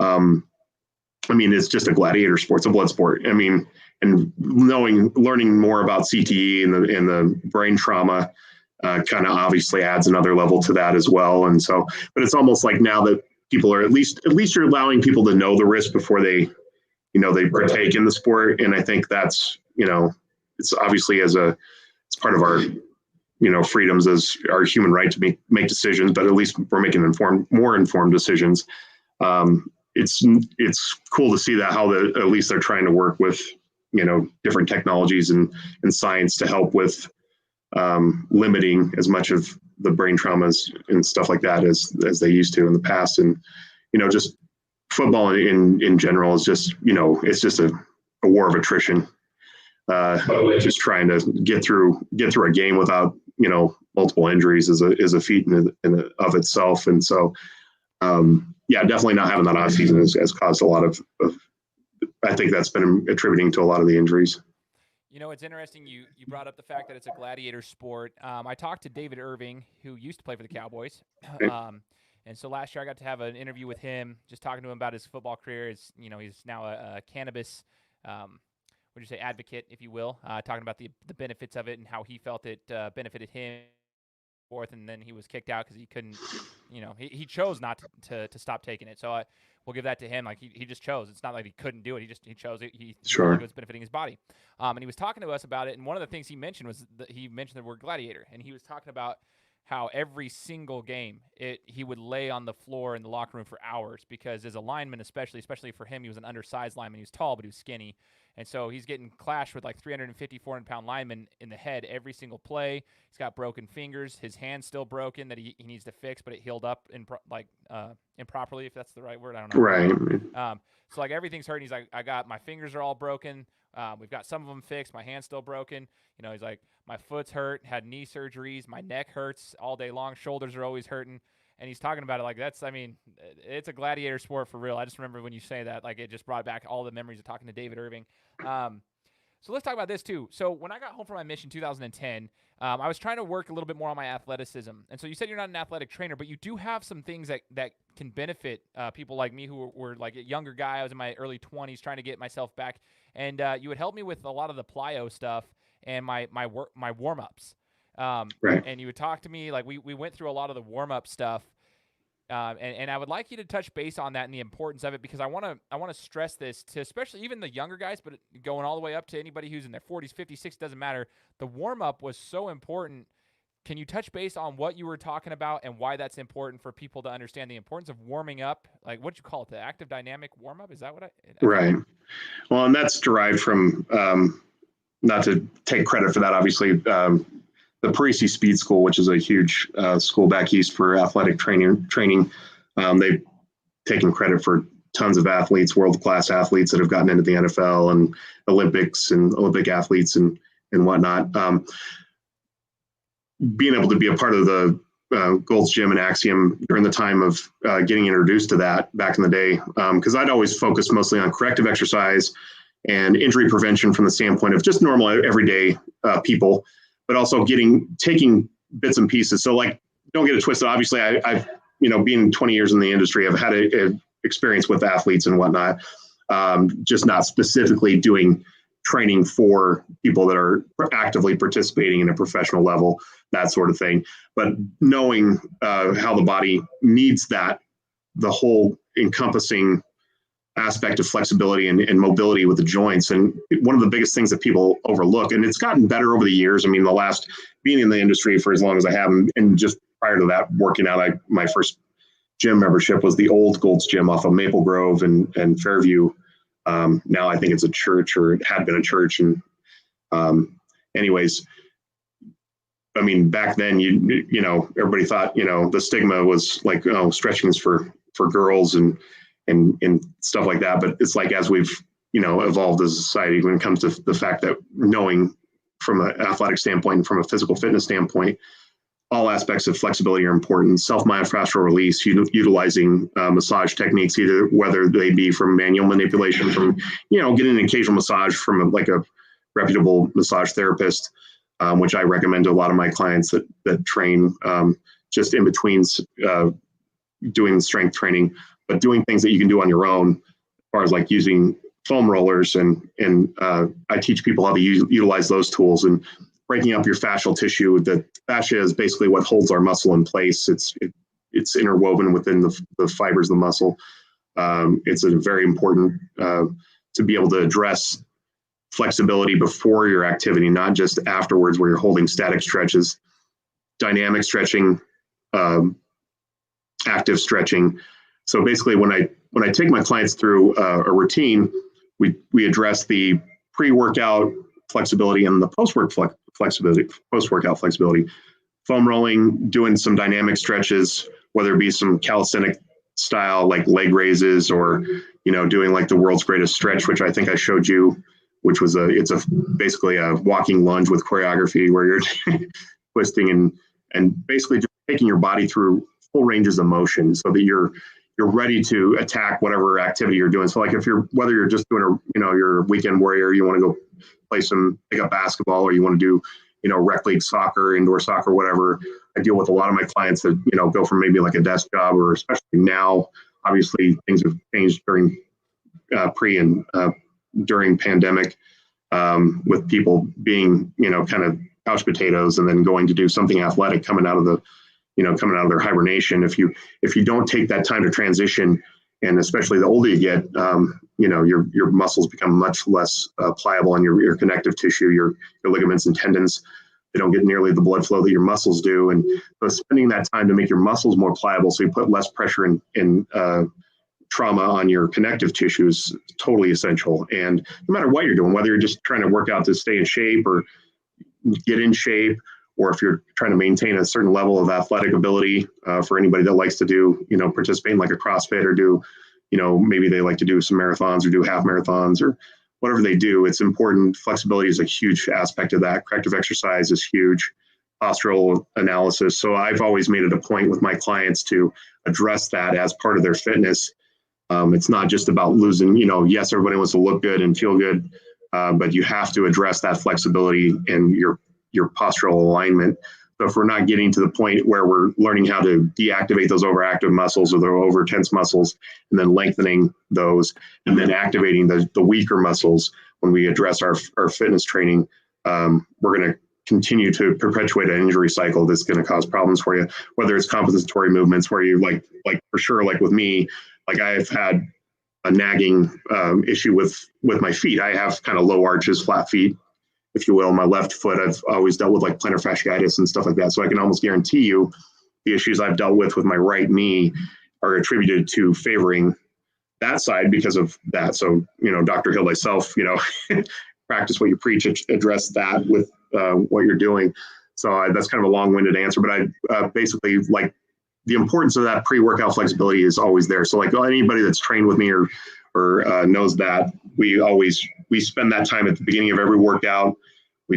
I mean, it's just a gladiator sport. It's a blood sport. I mean, and learning more about CTE and the brain trauma kind of obviously adds another level to that as well. And so, but it's almost like now that people are at least you're allowing people to know the risk before they partake in the sport. And I think that's, it's obviously it's part of our, freedoms as our human right to make decisions, but at least we're making more informed decisions. It's cool to see that how at least they're trying to work with, different technologies and science to help with limiting as much of the brain traumas and stuff like that as they used to in the past. And, just football in general is just, it's just a war of attrition. Just trying to get through a game without, multiple injuries is a feat in of itself. And so, definitely not having that off season has caused a lot of, I think that's been attributing to a lot of the injuries. It's interesting you brought up the fact that it's a gladiator sport. I talked to David Irving, who used to play for the Cowboys. Okay. And so last year I got to have an interview with him, just talking to him about his football career. He's now a cannabis, advocate, if you will, talking about the benefits of it and how he felt it benefited him. And then he was kicked out because he couldn't, he chose not to stop taking it. So we'll give that to him. Like he just chose. It's not like he couldn't do it. He chose it. He Sure. It was benefiting his body. And he was talking to us about it. And one of the things he mentioned was he mentioned the word gladiator. And he was talking about how every single game he would lay on the floor in the locker room for hours because as a lineman, especially for him, he was an undersized lineman. He was tall, but he was skinny. And so he's getting clashed with like 350, 400-pound linemen in the head every single play. He's got broken fingers. His hand's still broken that he needs to fix, but it healed up improperly, if that's the right word. I don't know. Right. So like everything's hurting. He's like, I got my fingers are all broken. We've got some of them fixed. My hand's still broken. You know, he's like, my foot's hurt, had knee surgeries. My neck hurts all day long. Shoulders are always hurting. And he's talking about it like it's a gladiator sport for real. I just remember when you say that, like it just brought back all the memories of talking to David Irving. So let's talk about this too. So when I got home from my mission in 2010, I was trying to work a little bit more on my athleticism. And so you said you're not an athletic trainer, but you do have some things that can benefit people like me who were like a younger guy. I was in my early 20s trying to get myself back. And you would help me with a lot of the plyo stuff and my warm-ups. Right. And you would talk to me, like we went through a lot of the warm-up stuff. And I would like you to touch base on that and the importance of it because I want to stress this to especially even the younger guys, but going all the way up to anybody who's in their 40s, 50s, 60s, doesn't matter. The warm-up was so important. Can you touch base on what you were talking about and why that's important for people to understand the importance of warming up? Like what'd you call it? The active dynamic warm-up? Is that what I Right. Well, and that's derived from, not to take credit for that, obviously, the Parisi Speed School, which is a huge school back east for athletic training. They've taken credit for tons of athletes, world-class athletes that have gotten into the NFL and Olympics and Olympic athletes and whatnot. Being able to be a part of the Gold's Gym and Axiom during the time of getting introduced to that back in the day, because I'd always focused mostly on corrective exercise and injury prevention from the standpoint of just normal everyday people, but also taking bits and pieces. So like, don't get it twisted. Obviously, I've being 20 years in the industry, I've had a experience with athletes and whatnot, just not specifically doing training for people that are actively participating in a professional level, that sort of thing. But knowing how the body needs that, the whole encompassing aspect of flexibility and mobility with the joints. And one of the biggest things that people overlook, and it's gotten better over the years. I mean, being in the industry for as long as I have, and just prior to that, working out, my first gym membership was the old Gold's Gym off of Maple Grove and Fairview. Now I think it's a church, or it had been a church. And anyways, I mean, back then, everybody thought, the stigma was like, oh, stretching is for girls and stuff like that. But it's like, as we've, evolved as a society, when it comes to the fact that knowing from an athletic standpoint and from a physical fitness standpoint, all aspects of flexibility are important. Self-myofascial release, utilizing massage techniques, either whether they be from manual manipulation, from, getting an occasional massage from a reputable massage therapist, which I recommend to a lot of my clients that train just in between doing strength training, but doing things that you can do on your own, as far as like using foam rollers. And I teach people how to utilize those tools and breaking up your fascial tissue. The fascia is basically what holds our muscle in place. It's interwoven within the fibers of the muscle. It's a very important to be able to address flexibility before your activity, not just afterwards where you're holding static stretches. Dynamic stretching, active stretching. So basically, when I take my clients through a routine, we address the pre-workout flexibility and the post-workout flexibility. Foam rolling, doing some dynamic stretches, whether it be some calisthenic style like leg raises, or doing like the world's greatest stretch, which I think I showed you, which was basically a walking lunge with choreography where you're twisting and basically just taking your body through full ranges of motion so that you're ready to attack whatever activity you're doing. So like whether you're just doing you're a weekend warrior, you want to go pick up basketball, or you want to do, rec league soccer, indoor soccer, whatever. I deal with a lot of my clients that, go from maybe like a desk job, or especially now, obviously things have changed during pre and during pandemic, with people being, kind of couch potatoes and then going to do something athletic coming out of their hibernation. If you don't take that time to transition, and especially the older you get, your muscles become much less pliable, and your connective tissue, your ligaments and tendons they don't get nearly the blood flow that your muscles do. And so spending that time to make your muscles more pliable, so you put less pressure in trauma on your connective tissue is totally essential. And no matter what you're doing, whether you're just trying to work out to stay in shape or get in shape, or if you're trying to maintain a certain level of athletic ability, for anybody that likes to do, participate in like a CrossFit or do, maybe they like to do some marathons or do half marathons or whatever they do, it's important. Flexibility is a huge aspect of that. Corrective exercise is huge. Postural analysis. So I've always made it a point with my clients to address that as part of their fitness. It's not just about losing, yes, everybody wants to look good and feel good, but you have to address that flexibility and your postural alignment. So if we're not getting to the point where we're learning how to deactivate those overactive muscles or the over tense muscles, and then lengthening those, and then activating the weaker muscles when we address our fitness training, we're going to continue to perpetuate an injury cycle that's going to cause problems for you, whether it's compensatory movements where you like for sure, like with me, like I've had a nagging issue with my feet. I have kind of low arches, flat feet, if you will. My left foot, I've always dealt with like plantar fasciitis and stuff like that. So I can almost guarantee you the issues I've dealt with my right knee are attributed to favoring that side because of that. So, Dr. Hill, myself, practice what you preach, address that with what you're doing. So that's kind of a long-winded answer, but I basically like the importance of that pre-workout flexibility is always there. So like anybody that's trained with me or knows that we spend that time at the beginning of every workout. We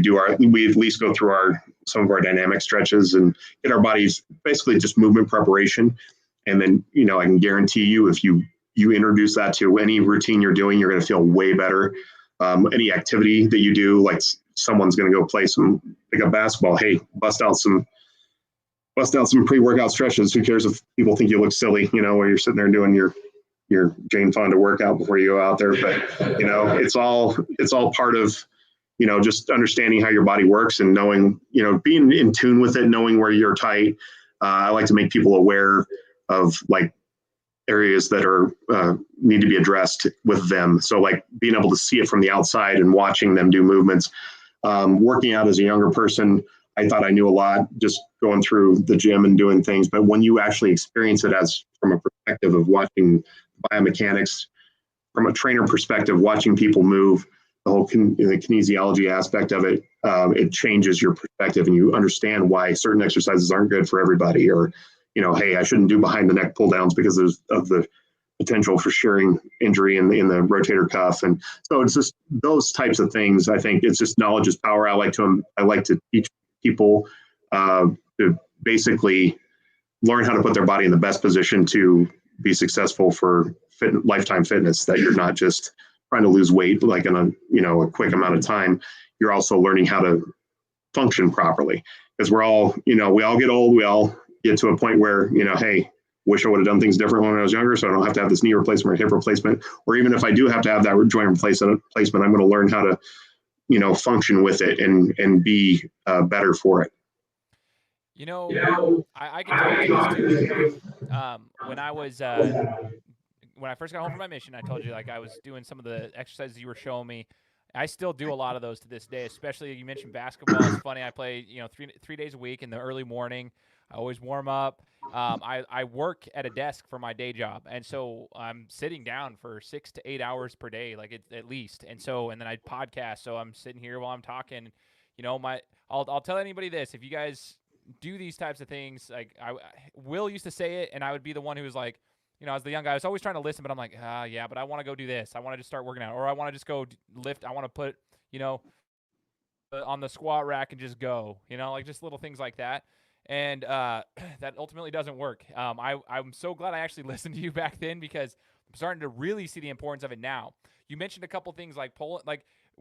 at least go through some of our dynamic stretches and get our bodies basically just movement preparation. And then, I can guarantee you, if you introduce that to any routine you're doing, you're going to feel way better. Any activity that you do, like someone's going to go pick up basketball. Hey, bust out some pre-workout stretches. Who cares if people think you look silly, while you're sitting there doing your Jane Fonda workout before you go out there. But, it's all part of, just understanding how your body works and knowing, being in tune with it, knowing where you're tight. I like to make people aware of like areas that are need to be addressed with them. So like being able to see it from the outside and watching them do movements. Working out as a younger person, I thought I knew a lot just going through the gym and doing things. But when you actually experience it from a perspective of watching biomechanics, from a trainer perspective, watching people move, the whole the kinesiology aspect of it, it changes your perspective and you understand why certain exercises aren't good for everybody. Or, hey, I shouldn't do behind the neck pull downs because of the potential for shearing injury in the rotator cuff. And so it's just those types of things. I think it's just knowledge is power. I like to teach people to basically learn how to put their body in the best position to be successful for lifetime fitness, that you're not just trying to lose weight like in a quick amount of time. You're also learning how to function properly, because we're all, we all get old. We all get to a point where, hey, wish I would have done things different when I was younger, so I don't have to have this knee replacement or hip replacement. Or even if I do have to have that joint replacement, I'm going to learn how to, function with it and be better for it. I can tell you this too. When I first got home from my mission, I told you like I was doing some of the exercises you were showing me. I still do a lot of those to this day, especially you mentioned basketball. It's funny. I play, 3 days a week in the early morning. I always warm up. I work at a desk for my day job, and so I'm sitting down for 6 to 8 hours per day, like at least. And then I podcast, so I'm sitting here while I'm talking. I'll tell anybody this: if you guys do these types of things, like Will used to say it, and I would be the one who was like, as the young guy, I was always trying to listen, but I'm like, yeah, but I want to go do this. I want to just start working out, or I want to just go lift. I want to put, on the squat rack and just go, like just little things like that. And that ultimately doesn't work. I'm so glad I actually listened to you back then, because I'm starting to really see the importance of it now. You mentioned a couple things like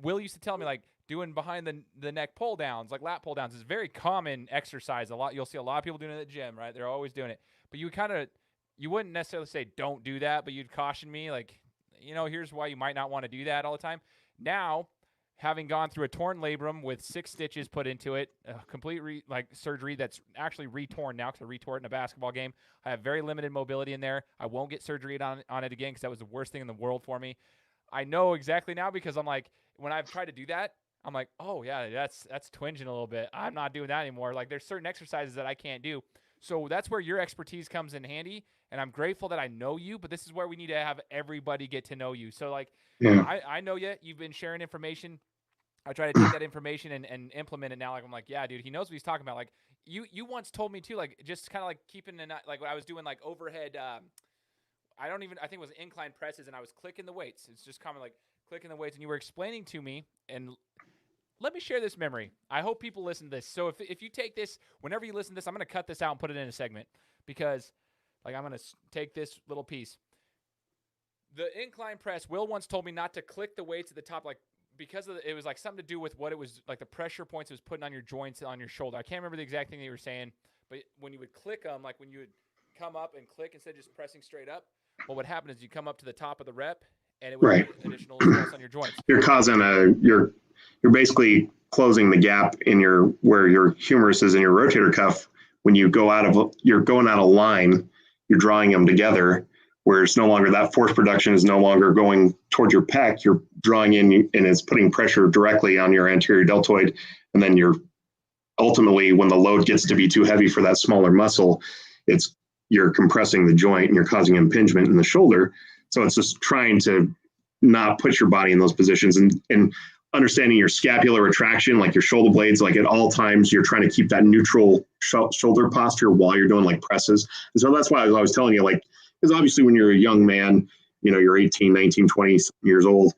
Will used to tell me, like doing behind the neck pull downs, like lat pull downs is a very common exercise. You'll see a lot of people doing it at the gym, right? They're always doing it. But you wouldn't necessarily say don't do that, but you'd caution me like, here's why you might not want to do that all the time. Now, having gone through a torn labrum with 6 stitches put into it, a complete surgery that's actually re-torn now because I retore it in a basketball game. I have very limited mobility in there. I won't get surgery on it again because that was the worst thing in the world for me. I know exactly now, because I'm like, when I've tried to do that, I'm like, oh yeah, that's twinging a little bit. I'm not doing that anymore. Like there's certain exercises that I can't do. So that's where your expertise comes in handy. And I'm grateful that I know you, but this is where we need to have everybody get to know you. So like Yeah. I know you. You've been sharing information. I try to take that information and implement it now. Like I'm like, yeah, dude, he knows what he's talking about. Like you once told me too, like just kind of like keeping an like when I was doing like overhead. I think it was incline presses, and I was clicking the weights. It's just kind of like clicking the weights, and you were explaining to me. And let me share this memory. I hope people listen to this. So if you take this, whenever you listen to this, I'm going to cut this out and put it in a segment because, like, I'm going to take this little piece. The incline press, Will once told me not to click the weights at the top, like, because it was like something to do with what it was, like the pressure points it was putting on your joints on your shoulder. I can't remember the exact thing that you were saying, but when you would click them, like when you would come up and click instead of just pressing straight up, what would happen is you come up to the top of the rep and it would Right. put additional stress on your joints. You're causing you're basically closing the gap in where your humerus is in your rotator cuff. When you're going out of line, you're drawing them together, where it's no longer that force production is no longer going towards your pec. You're drawing in and it's putting pressure directly on your anterior deltoid. And then you're ultimately, when the load gets to be too heavy for that smaller muscle, you're compressing the joint and you're causing impingement in the shoulder. So it's just trying to not put your body in those positions and understanding your scapular retraction, like your shoulder blades, like at all times, you're trying to keep that neutral shoulder posture while you're doing like presses. And so that's why I was telling you, like, because obviously when you're a young man, you're 18, 19, 20 years old,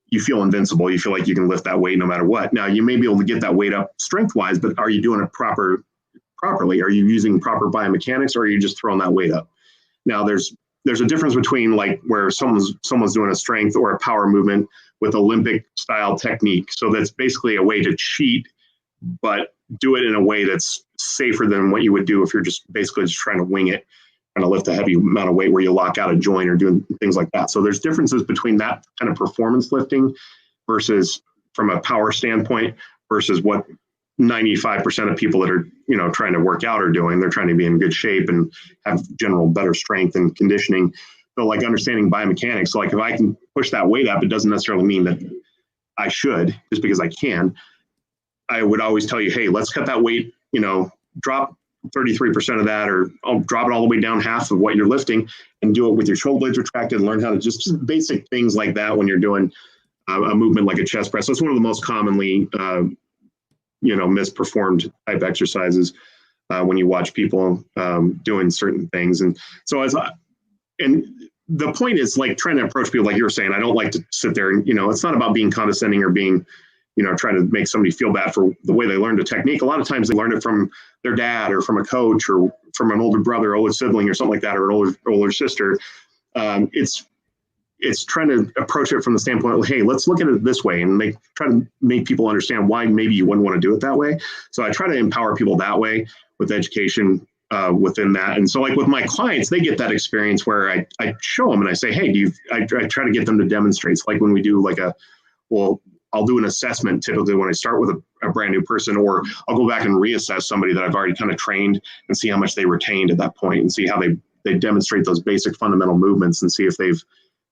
you feel invincible. You feel like you can lift that weight no matter what. Now, you may be able to get that weight up strength-wise, but are you doing it properly? Are you using proper biomechanics, or are you just throwing that weight up? Now, there's a difference between like where someone's doing a strength or a power movement with Olympic style technique. So that's basically a way to cheat, but do it in a way that's safer than what you would do if you're just basically just trying to wing it, trying to lift a heavy amount of weight where you lock out a joint or doing things like that. So there's differences between that kind of performance lifting versus from a power standpoint versus what 95% of people that are, trying to work out are doing. They're trying to be in good shape and have general better strength and conditioning. So like understanding biomechanics. So like if I can push that weight up, it doesn't necessarily mean that I should just because I can. I would always tell you, hey, let's cut that weight, drop 33% of that, or I'll drop it all the way down half of what you're lifting and do it with your shoulder blades retracted, learn how to just basic things like that when you're doing a movement like a chest press. So it's one of the most commonly, misperformed type exercises when you watch people doing certain things. And so and the point is like trying to approach people like you were saying. I don't like to sit there and, it's not about being condescending or being, trying to make somebody feel bad for the way they learned a technique. A lot of times they learn it from their dad or from a coach or from an older brother, older sibling or something like that, or an older sister. It's trying to approach it from the standpoint of, hey, let's look at it this way, and try to make people understand why maybe you wouldn't want to do it that way. So I try to empower people that way with education within that. And so like with my clients, they get that experience where I show them and I say, hey, I try to get them to demonstrate. It's like when we do I'll do an assessment typically when I start with a brand new person, or I'll go back and reassess somebody that I've already kind of trained and see how much they retained at that point and see how they demonstrate those basic fundamental movements and see if they've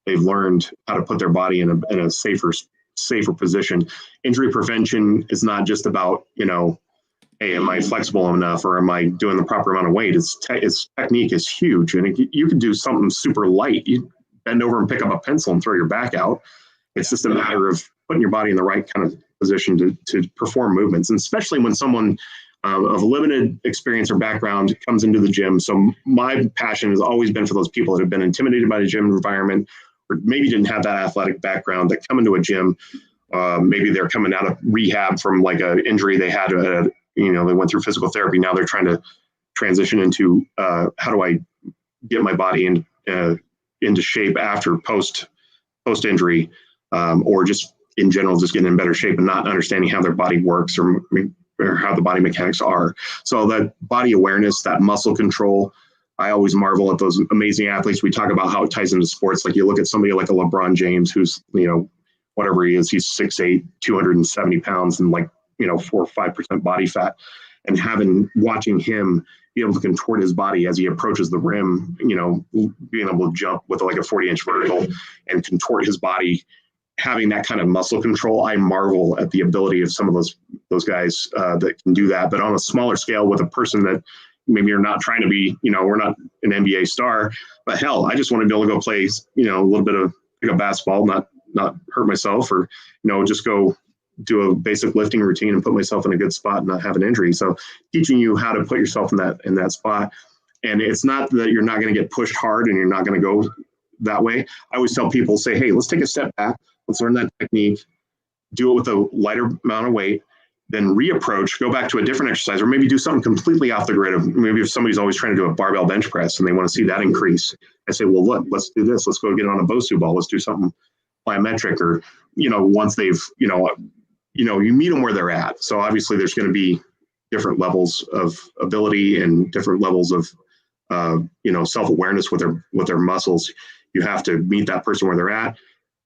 learned how to put their body in a safer position. Injury prevention is not just about, hey, am I flexible enough or am I doing the proper amount of weight? Its technique is huge. And you can do something super light. You bend over and pick up a pencil and throw your back out. It's just a matter of putting your body in the right kind of position to perform movements. And especially when someone of limited experience or background comes into the gym. So my passion has always been for those people that have been intimidated by the gym environment, or maybe didn't have that athletic background, that come into a gym. Maybe they're coming out of rehab from like an injury they had. They went through physical therapy. Now they're trying to transition into how do I get my body into shape after post injury, or just in general, just getting in better shape and not understanding how their body works or how the body mechanics are. So that body awareness, that muscle control, I always marvel at those amazing athletes. We talk about how it ties into sports. Like you look at somebody like a LeBron James, who's, whatever he is, he's 6'8", 270 pounds and 4 or 5% body fat, and watching him be able to contort his body as he approaches the rim, being able to jump with like a 40-inch vertical and contort his body, having that kind of muscle control. I marvel at the ability of some of those guys that can do that, but on a smaller scale with a person that maybe you're not trying to be, we're not an NBA star, but hell, I just want to be able to go play, a little bit of pick up basketball, not hurt myself, or, just go do a basic lifting routine and put myself in a good spot and not have an injury. So teaching you how to put yourself in that spot. And it's not that you're not going to get pushed hard and you're not going to go that way. I always tell people, say, hey, let's take a step back. Let's learn that technique, do it with a lighter amount of weight, then reapproach, go back to a different exercise, or maybe do something completely off the grid. Of maybe if somebody's always trying to do a barbell bench press and they want to see that increase, I say, well, look, let's do this. Let's go get on a Bosu ball. Let's do something plyometric, or, once they've, you meet them where they're at. So obviously there's going to be different levels of ability and different levels of, self-awareness with their muscles. You have to meet that person where they're at,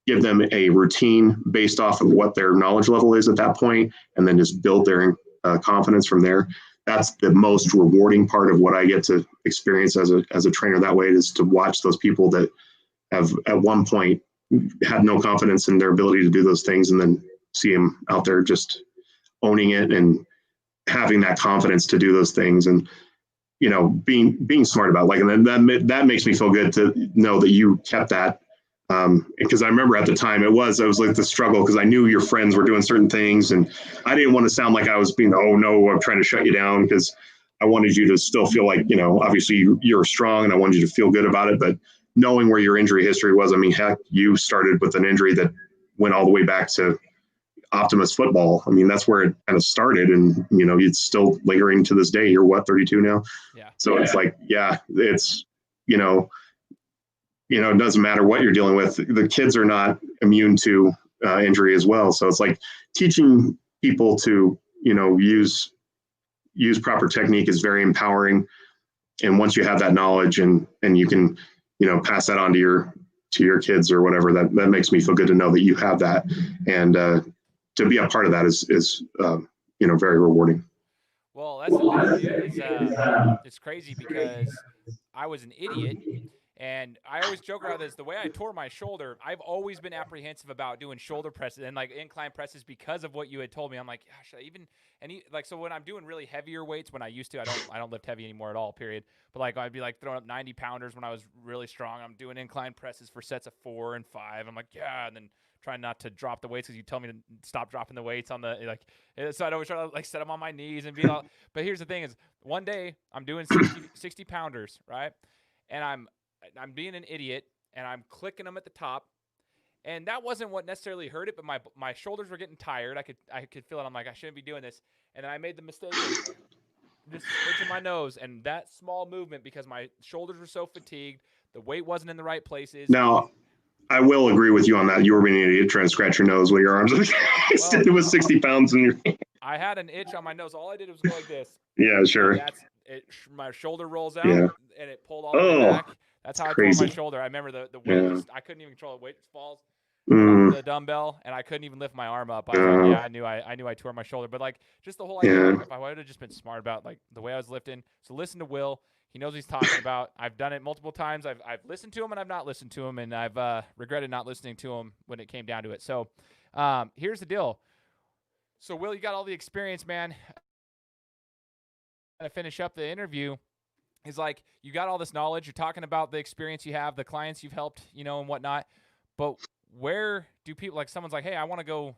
give them a routine based off of what their knowledge level is at that point, and then just build their confidence from there. That's the most rewarding part of what I get to experience as a trainer that way, is to watch those people that have at one point had no confidence in their ability to do those things, and then see them out there just owning it and having that confidence to do those things. And, being smart about it. And that makes me feel good to know that you kept that. Because I remember at the time I was like the struggle, because I knew your friends were doing certain things, and I didn't want to sound like I was being, oh no, I'm trying to shut you down, because I wanted you to still feel like, obviously you're strong and I wanted you to feel good about it. But knowing where your injury history was, I mean, heck, you started with an injury that went all the way back to Optimus football. I mean, that's where it kind of started, and it's still lingering to this day. You're what, 32 now? Yeah. So it's like, yeah, it's, it doesn't matter what you're dealing with. The kids are not immune to injury as well. So it's like teaching people to, use proper technique is very empowering. And once you have that knowledge and you can, pass that on to your kids or whatever, that makes me feel good to know that you have that. And to be a part of that is very rewarding. Well, that's the thing. It's crazy because I was an idiot. And I always joke around this. The way I tore my shoulder, I've always been apprehensive about doing shoulder presses and like incline presses because of what you had told me. I'm like, gosh, so when I'm doing really heavier weights, when I used to, I don't lift heavy anymore at all, period. But like I'd be like throwing up 90 pounders when I was really strong. I'm doing incline presses for sets of 4 and 5. I'm like, yeah, and then trying not to drop the weights because you tell me to stop dropping the weights on the so I'd always try to like set them on my knees and be all. But here's the thing: is one day I'm doing 60 pounders, right, and I'm being an idiot, and I'm clicking them at the top, and that wasn't what necessarily hurt it, but my shoulders were getting tired. I could feel it. I'm like, I shouldn't be doing this, and then I made the mistake of just switching my nose, and that small movement, because my shoulders were so fatigued, the weight wasn't in the right places. Now, I will agree with you on that. You were being an idiot trying to scratch your nose with your arms. It was 60 pounds in your. I had an itch on my nose. All I did was go like this. Yeah, sure. My shoulder rolls out, and it pulled all the way back. That's how I tore my shoulder. I remember the weight. I couldn't even control it. Weight falls off the dumbbell, and I couldn't even lift my arm up. I was like, I knew I tore my shoulder. But like, just the whole idea, like, if I would have just been smart about like the way I was lifting. So listen to Will. He knows what he's talking about. I've done it multiple times. I've listened to him and I've not listened to him, and I've regretted not listening to him when it came down to it. So here's the deal. So Will, you got all the experience, man. To finish up the interview. Is like, you got all this knowledge. You're talking about the experience you have, the clients you've helped, and whatnot. But where do people, like someone's like, hey, I want to go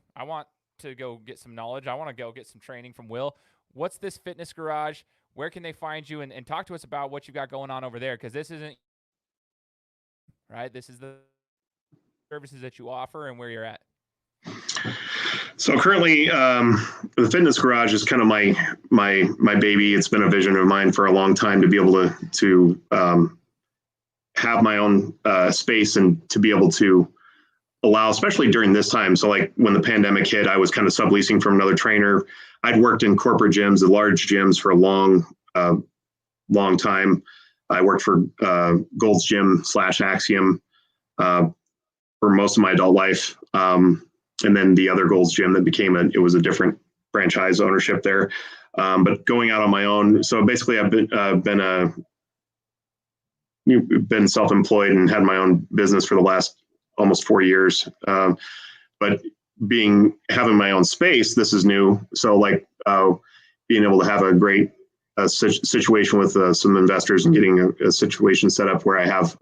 get some knowledge. I want to go get some training from Will. What's this fitness garage? Where can they find you? And talk to us about what you got going on over there. Because this isn't, right? This is the services that you offer and where you're at. So currently, the fitness garage is kind of my baby. It's been a vision of mine for a long time to be able to have my own space and to be able to allow, especially during this time. So like when the pandemic hit, I was kind of subleasing from another trainer. I'd worked in corporate gyms, the large gyms, for a long time. I worked for Gold's Gym / Axiom for most of my adult life. And then the other Gold's Gym that it was a different franchise ownership there. But going out on my own. So basically I've been self-employed and had my own business for the last almost 4 years. but having my own space, this is new. So like being able to have a great situation with some investors and getting a situation set up where I have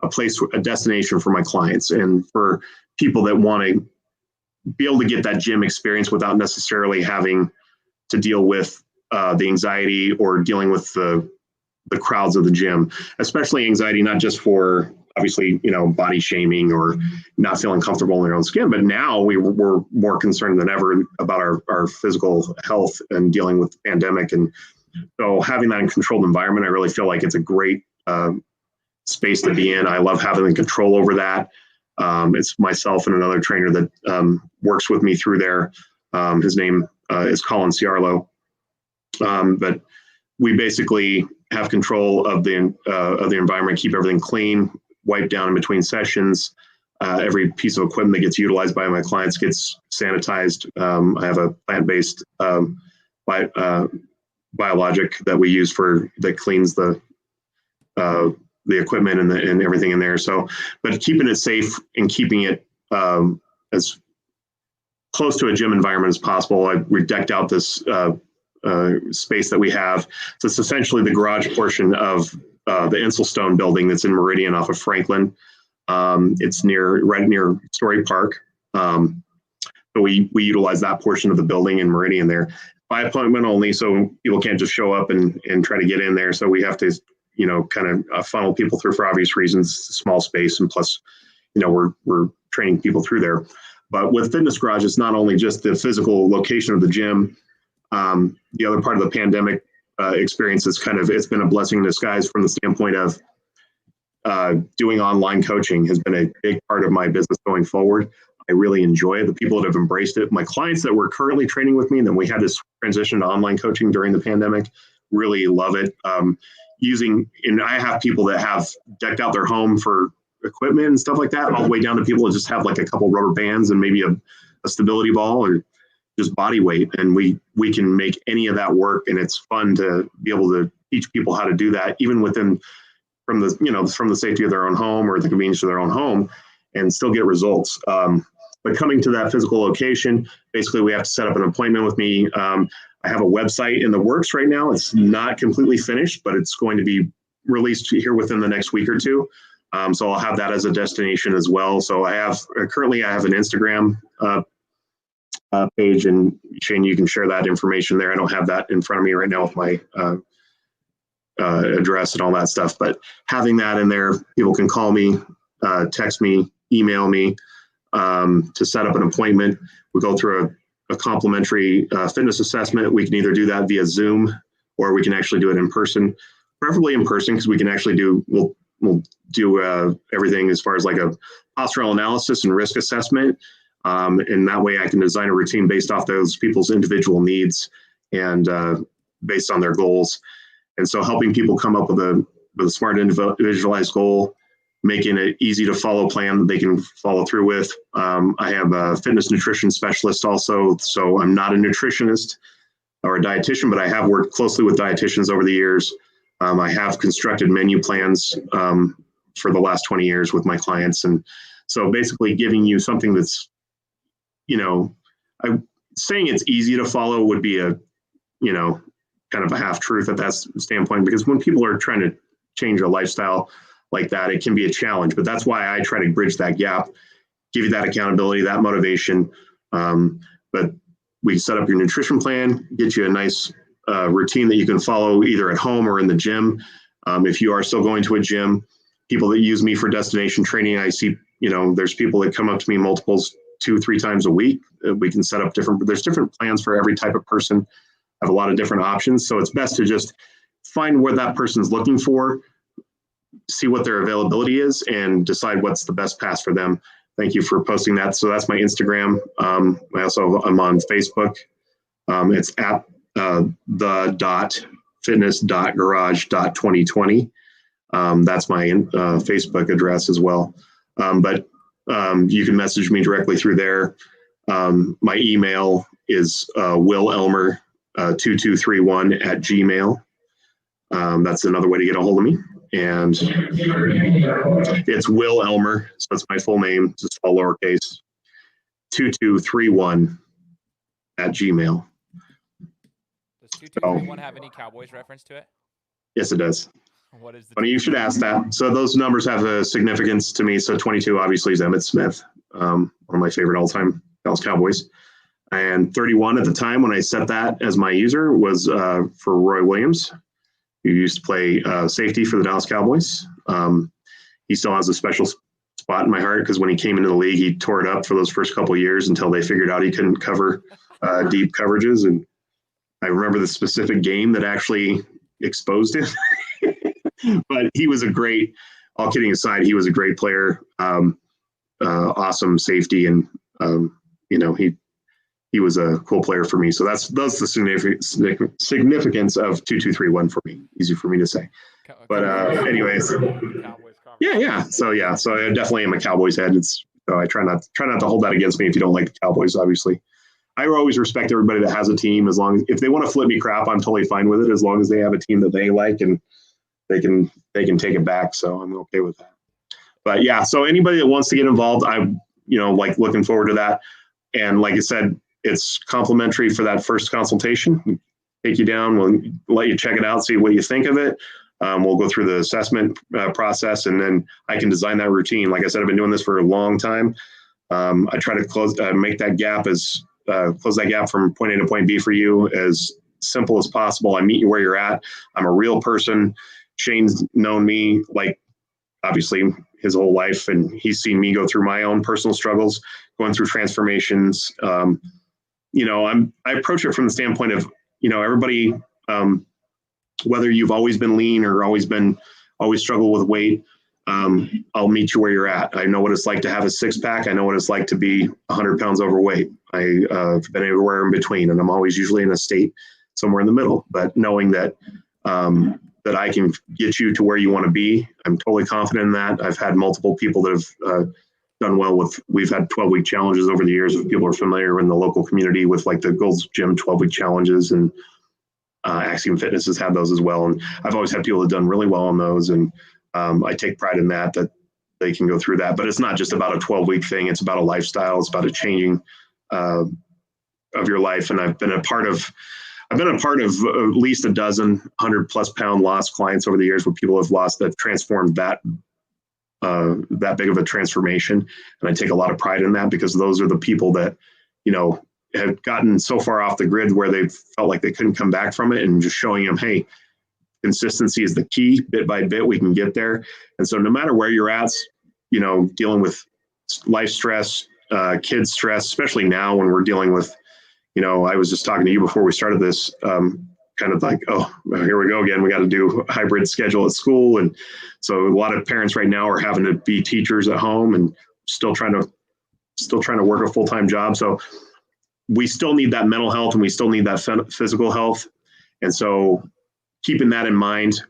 a destination for my clients and for people that want to be able to get that gym experience without necessarily having to deal with the anxiety or dealing with the crowds of the gym, especially anxiety, not just for obviously, body shaming or not feeling comfortable in their own skin, but now we're more concerned than ever about our physical health and dealing with the pandemic. And so having that in controlled environment, I really feel like it's a great space to be in. I love having the control over that. It's myself and another trainer that works with me through there. His name is Colin Ciarlo. But we basically have control of the environment, keep everything clean, wipe down in between sessions. Every piece of equipment that gets utilized by my clients gets sanitized. I have a plant-based biologic that we use that cleans the equipment and everything in there. So, but keeping it safe and keeping it as close to a gym environment as possible. We decked out this space that we have. So it's essentially the garage portion of the Insulstone building that's in Meridian off of Franklin. It's right near Story Park. So we utilize that portion of the building in Meridian there. By appointment only, so people can't just show up and try to get in there. So we have to, kind of funnel people through for obvious reasons. It's a small space, and plus, we're training people through there. But with Fitness Garage, it's not only just the physical location of the gym. The other part of the pandemic experience is it's been a blessing in disguise from the standpoint of doing online coaching has been a big part of my business going forward. I really enjoy it. The people that have embraced it, my clients that were currently training with me, and then we had this transition to online coaching during the pandemic, really love it. And I have people that have decked out their home for equipment and stuff like that, all the way down to people that just have like a couple rubber bands and maybe a stability ball or just body weight. And we can make any of that work. And it's fun to be able to teach people how to do that, even from the safety of their own home or the convenience of their own home, and still get results. But coming to that physical location, basically we have to set up an appointment with me. I have a website in the works right now. It's not completely finished, but it's going to be released here within the next week or two. So I'll have that as a destination as well. So currently I have an Instagram page, and Shane, you can share that information there. I don't have that in front of me right now with my address and all that stuff, but having that in there, people can call me, text me, email me to set up an appointment. We go through a complimentary fitness assessment. We can either do that via Zoom, or we can actually do it in person, preferably in person, because we can actually we'll do everything as far as like a postural analysis and risk assessment. And that way I can design a routine based off those people's individual needs and based on their goals. And so helping people come up with a smart individualized goal, making it easy to follow plan that they can follow through with. I have a fitness nutrition specialist also. So I'm not a nutritionist or a dietitian, but I have worked closely with dietitians over the years. I have constructed menu plans for the last 20 years with my clients. And so basically giving you something that's, saying it's easy to follow would be a, kind of a half truth at that standpoint, because when people are trying to change a lifestyle like that, it can be a challenge. But that's why I try to bridge that gap, give you that accountability, that motivation. But we set up your nutrition plan, get you a nice routine that you can follow either at home or in the gym. If you are still going to a gym, people that use me for destination training, I see, there's people that come up to me multiples 2-3 times a week. We can set up there's different plans for every type of person, have a lot of different options. So it's best to just find what that person's looking for, see what their availability is, and decide what's the best path for them. Thank you for posting that. So that's my Instagram. I'm on Facebook. It's at the.fitness.garage.2020. That's my Facebook address as well. But you can message me directly through there. My email is willelmer2231@gmail. That's another way to get a hold of me. And it's Will Elmer. So that's my full name, just all lowercase. 2231@gmail. Does 2231 have any Cowboys reference to it? Yes, it does. What is the Funny you should ask that. So those numbers have a significance to me. So 22 obviously is Emmitt Smith, one of my favorite all-time Dallas Cowboys. And 31 at the time when I set that as my user was for Roy Williams, who used to play safety for the Dallas Cowboys. He still has a special spot in my heart because when he came into the league, he tore it up for those first couple of years until they figured out he couldn't cover deep coverages. And I remember the specific game that actually exposed him. But he was a great, all kidding aside, he was a great player, awesome safety, and he was a cool player for me. So that's the significance of 2231 for me. Easy for me to say. But anyways, yeah. So I definitely am a Cowboys head. So I try not to hold that against me if you don't like the Cowboys. Obviously, I always respect everybody that has a team. As long as if they want to flip me crap, I'm totally fine with it. As long as they have a team that they like and they can take it back. So I'm okay with that. But yeah, so anybody that wants to get involved, I'm like looking forward to that. And like I said, it's complimentary for that first consultation. We'll take you down. We'll let you check it out, see what you think of it. We'll go through the assessment process, and then I can design that routine. Like I said, I've been doing this for a long time. I try to make that gap close that gap from point A to point B for you as simple as possible. I meet you where you're at. I'm a real person. Shane's known me like obviously his whole life, and he's seen me go through my own personal struggles, going through transformations. I approach it from the standpoint of, everybody, whether you've always been lean or always struggled with weight, I'll meet you where you're at. I know what it's like to have a six-pack. I know what it's like to be 100 pounds overweight. I've been everywhere in between, and I'm always usually in a state somewhere in the middle. But knowing that that I can get you to where you want to be, I'm totally confident in that. I've had multiple people that have done well we've had 12-week challenges over the years. If people are familiar in the local community with like the Gold's Gym 12-week challenges, and Axiom Fitness has had those as well. And I've always had people that have done really well on those. And I take pride in that they can go through that. But it's not just about a 12-week thing. It's about a lifestyle. It's about a changing of your life. And I've been a part of at least a dozen 100+ pound loss clients over the years where people have lost, that transformed that big of a transformation. And I take a lot of pride in that because those are the people that, have gotten so far off the grid where they felt like they couldn't come back from it, and just showing them, hey, consistency is the key. Bit by bit, we can get there. And so no matter where you're at, dealing with life stress, kids stress, especially now when we're dealing with, I was just talking to you before we started this, kind of like, oh, well, here we go again. We got to do a hybrid schedule at school. And so a lot of parents right now are having to be teachers at home and still trying to work a full-time job. So we still need that mental health, and we still need that physical health. And so keeping that in mind,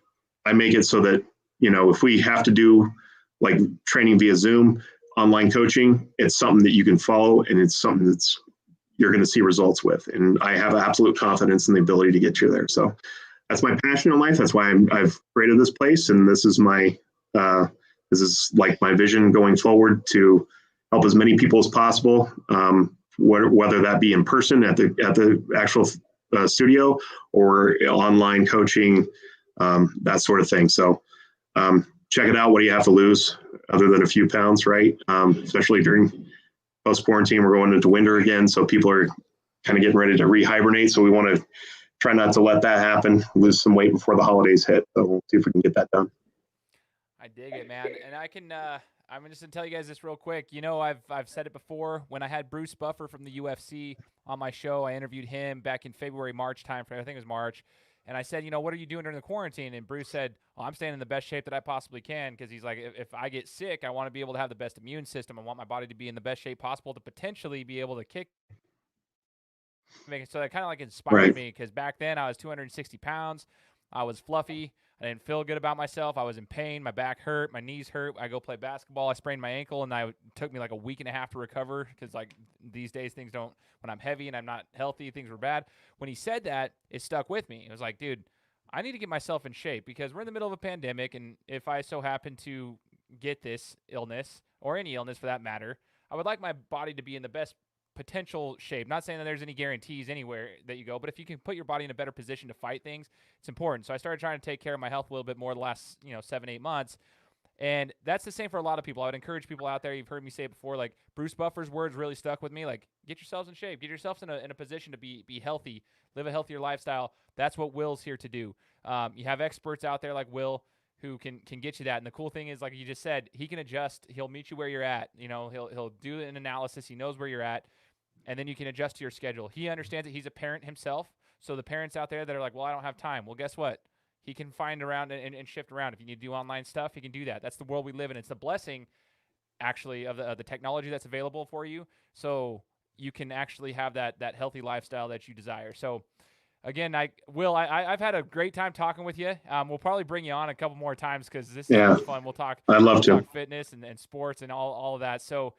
I make it so that, if we have to do like training via Zoom, online coaching, it's something that you can follow, and it's something that's you're going to see results with. And I have absolute confidence in the ability to get you there. So that's my passion in life. That's why I've created this place. And this is like my vision going forward, to help as many people as possible, whether that be in person at the actual studio or online coaching, that sort of thing. So check it out. What do you have to lose other than a few pounds, right? Especially during post-quarantine, we're going into winter again. So people are kind of getting ready to rehibernate. So we want to try not to let that happen, lose some weight before the holidays hit. So we'll see if we can get that done. I dig it, man. And I'm just gonna tell you guys this real quick. I've said it before. When I had Bruce Buffer from the UFC on my show, I interviewed him back in February, March timeframe. I think it was March. And I said, what are you doing during the quarantine? And Bruce said, I'm staying in the best shape that I possibly can, because he's like, if I get sick, I want to be able to have the best immune system. I want my body to be in the best shape possible to potentially be able to kick. So that kind of like inspired me, because back then I was 260 pounds. I was fluffy. I didn't feel good about myself. I was in pain. My back hurt. My knees hurt. I go play basketball. I sprained my ankle, and it took me like a week and a half to recover, because like these days things don't, when I'm heavy and I'm not healthy, things were bad. When he said that, it stuck with me. It was like, dude, I need to get myself in shape, because we're in the middle of a pandemic, and if I so happen to get this illness, or any illness for that matter, I would like my body to be in the best potential shape. Not saying that there's any guarantees anywhere that you go, but if you can put your body in a better position to fight things, it's important. So I started trying to take care of my health a little bit more the last 7-8 months. And that's the same for a lot of people. I would encourage people out there. You've heard me say it before. Like Bruce Buffer's words really stuck with me. Like, get yourselves in shape. Get yourselves in a position to be healthy. Live a healthier lifestyle. That's what Will's here to do. You have experts out there like Will who can get you that. And the cool thing is, like you just said, he can adjust. He'll meet you where you're at. He'll do an analysis. He knows where you're at, and then you can adjust to your schedule. He understands that he's a parent himself. So the parents out there that are like, well, I don't have time. Well, guess what? He can find around and shift around. If you need to do online stuff, he can do that. That's the world we live in. It's the blessing, actually, of the technology that's available for you. So you can actually have that healthy lifestyle that you desire. So, again, I've had a great time talking with you. We'll probably bring you on a couple more times because this is fun. We'll talk. I'd love to talk fitness and sports and all of that. So,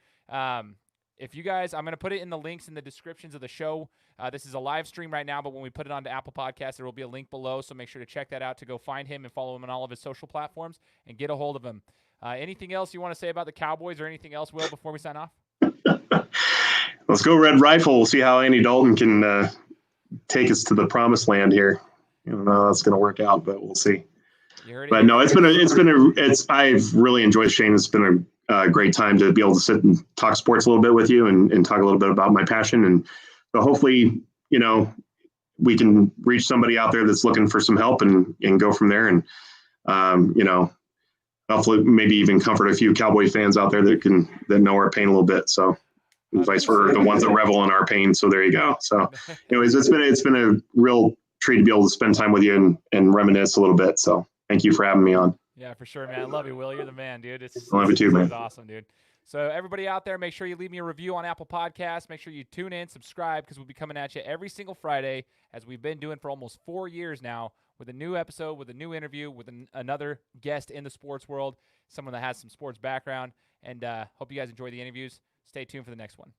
if you guys, I'm going to put it in the links in the descriptions of the show. This is a live stream right now, but when we put it onto Apple Podcasts, there will be a link below. So make sure to check that out to go find him and follow him on all of his social platforms and get a hold of him. Anything else you want to say about the Cowboys or anything else, Will, before we sign off? Let's go Red Rifle. We'll see how Andy Dalton can take us to the promised land here. I don't know how that's going to work out, but we'll see. But no, I've really enjoyed Shane. It's been a great time to be able to sit and talk sports a little bit with you and talk a little bit about my passion. And so hopefully, we can reach somebody out there that's looking for some help and go from there. And, hopefully maybe even comfort a few Cowboy fans out there that know our pain a little bit. So vice versa, the ones that revel in our pain. So there you go. So anyways, it's been a real treat to be able to spend time with you and reminisce a little bit. So thank you for having me on. Yeah, for sure, man. I love you, Will. You're the man, dude. I love you too, man. It's awesome, dude. So everybody out there, make sure you leave me a review on Apple Podcasts. Make sure you tune in, subscribe, because we'll be coming at you every single Friday, as we've been doing for almost 4 years now, with a new episode, with a new interview, with another guest in the sports world, someone that has some sports background. And hope you guys enjoy the interviews. Stay tuned for the next one.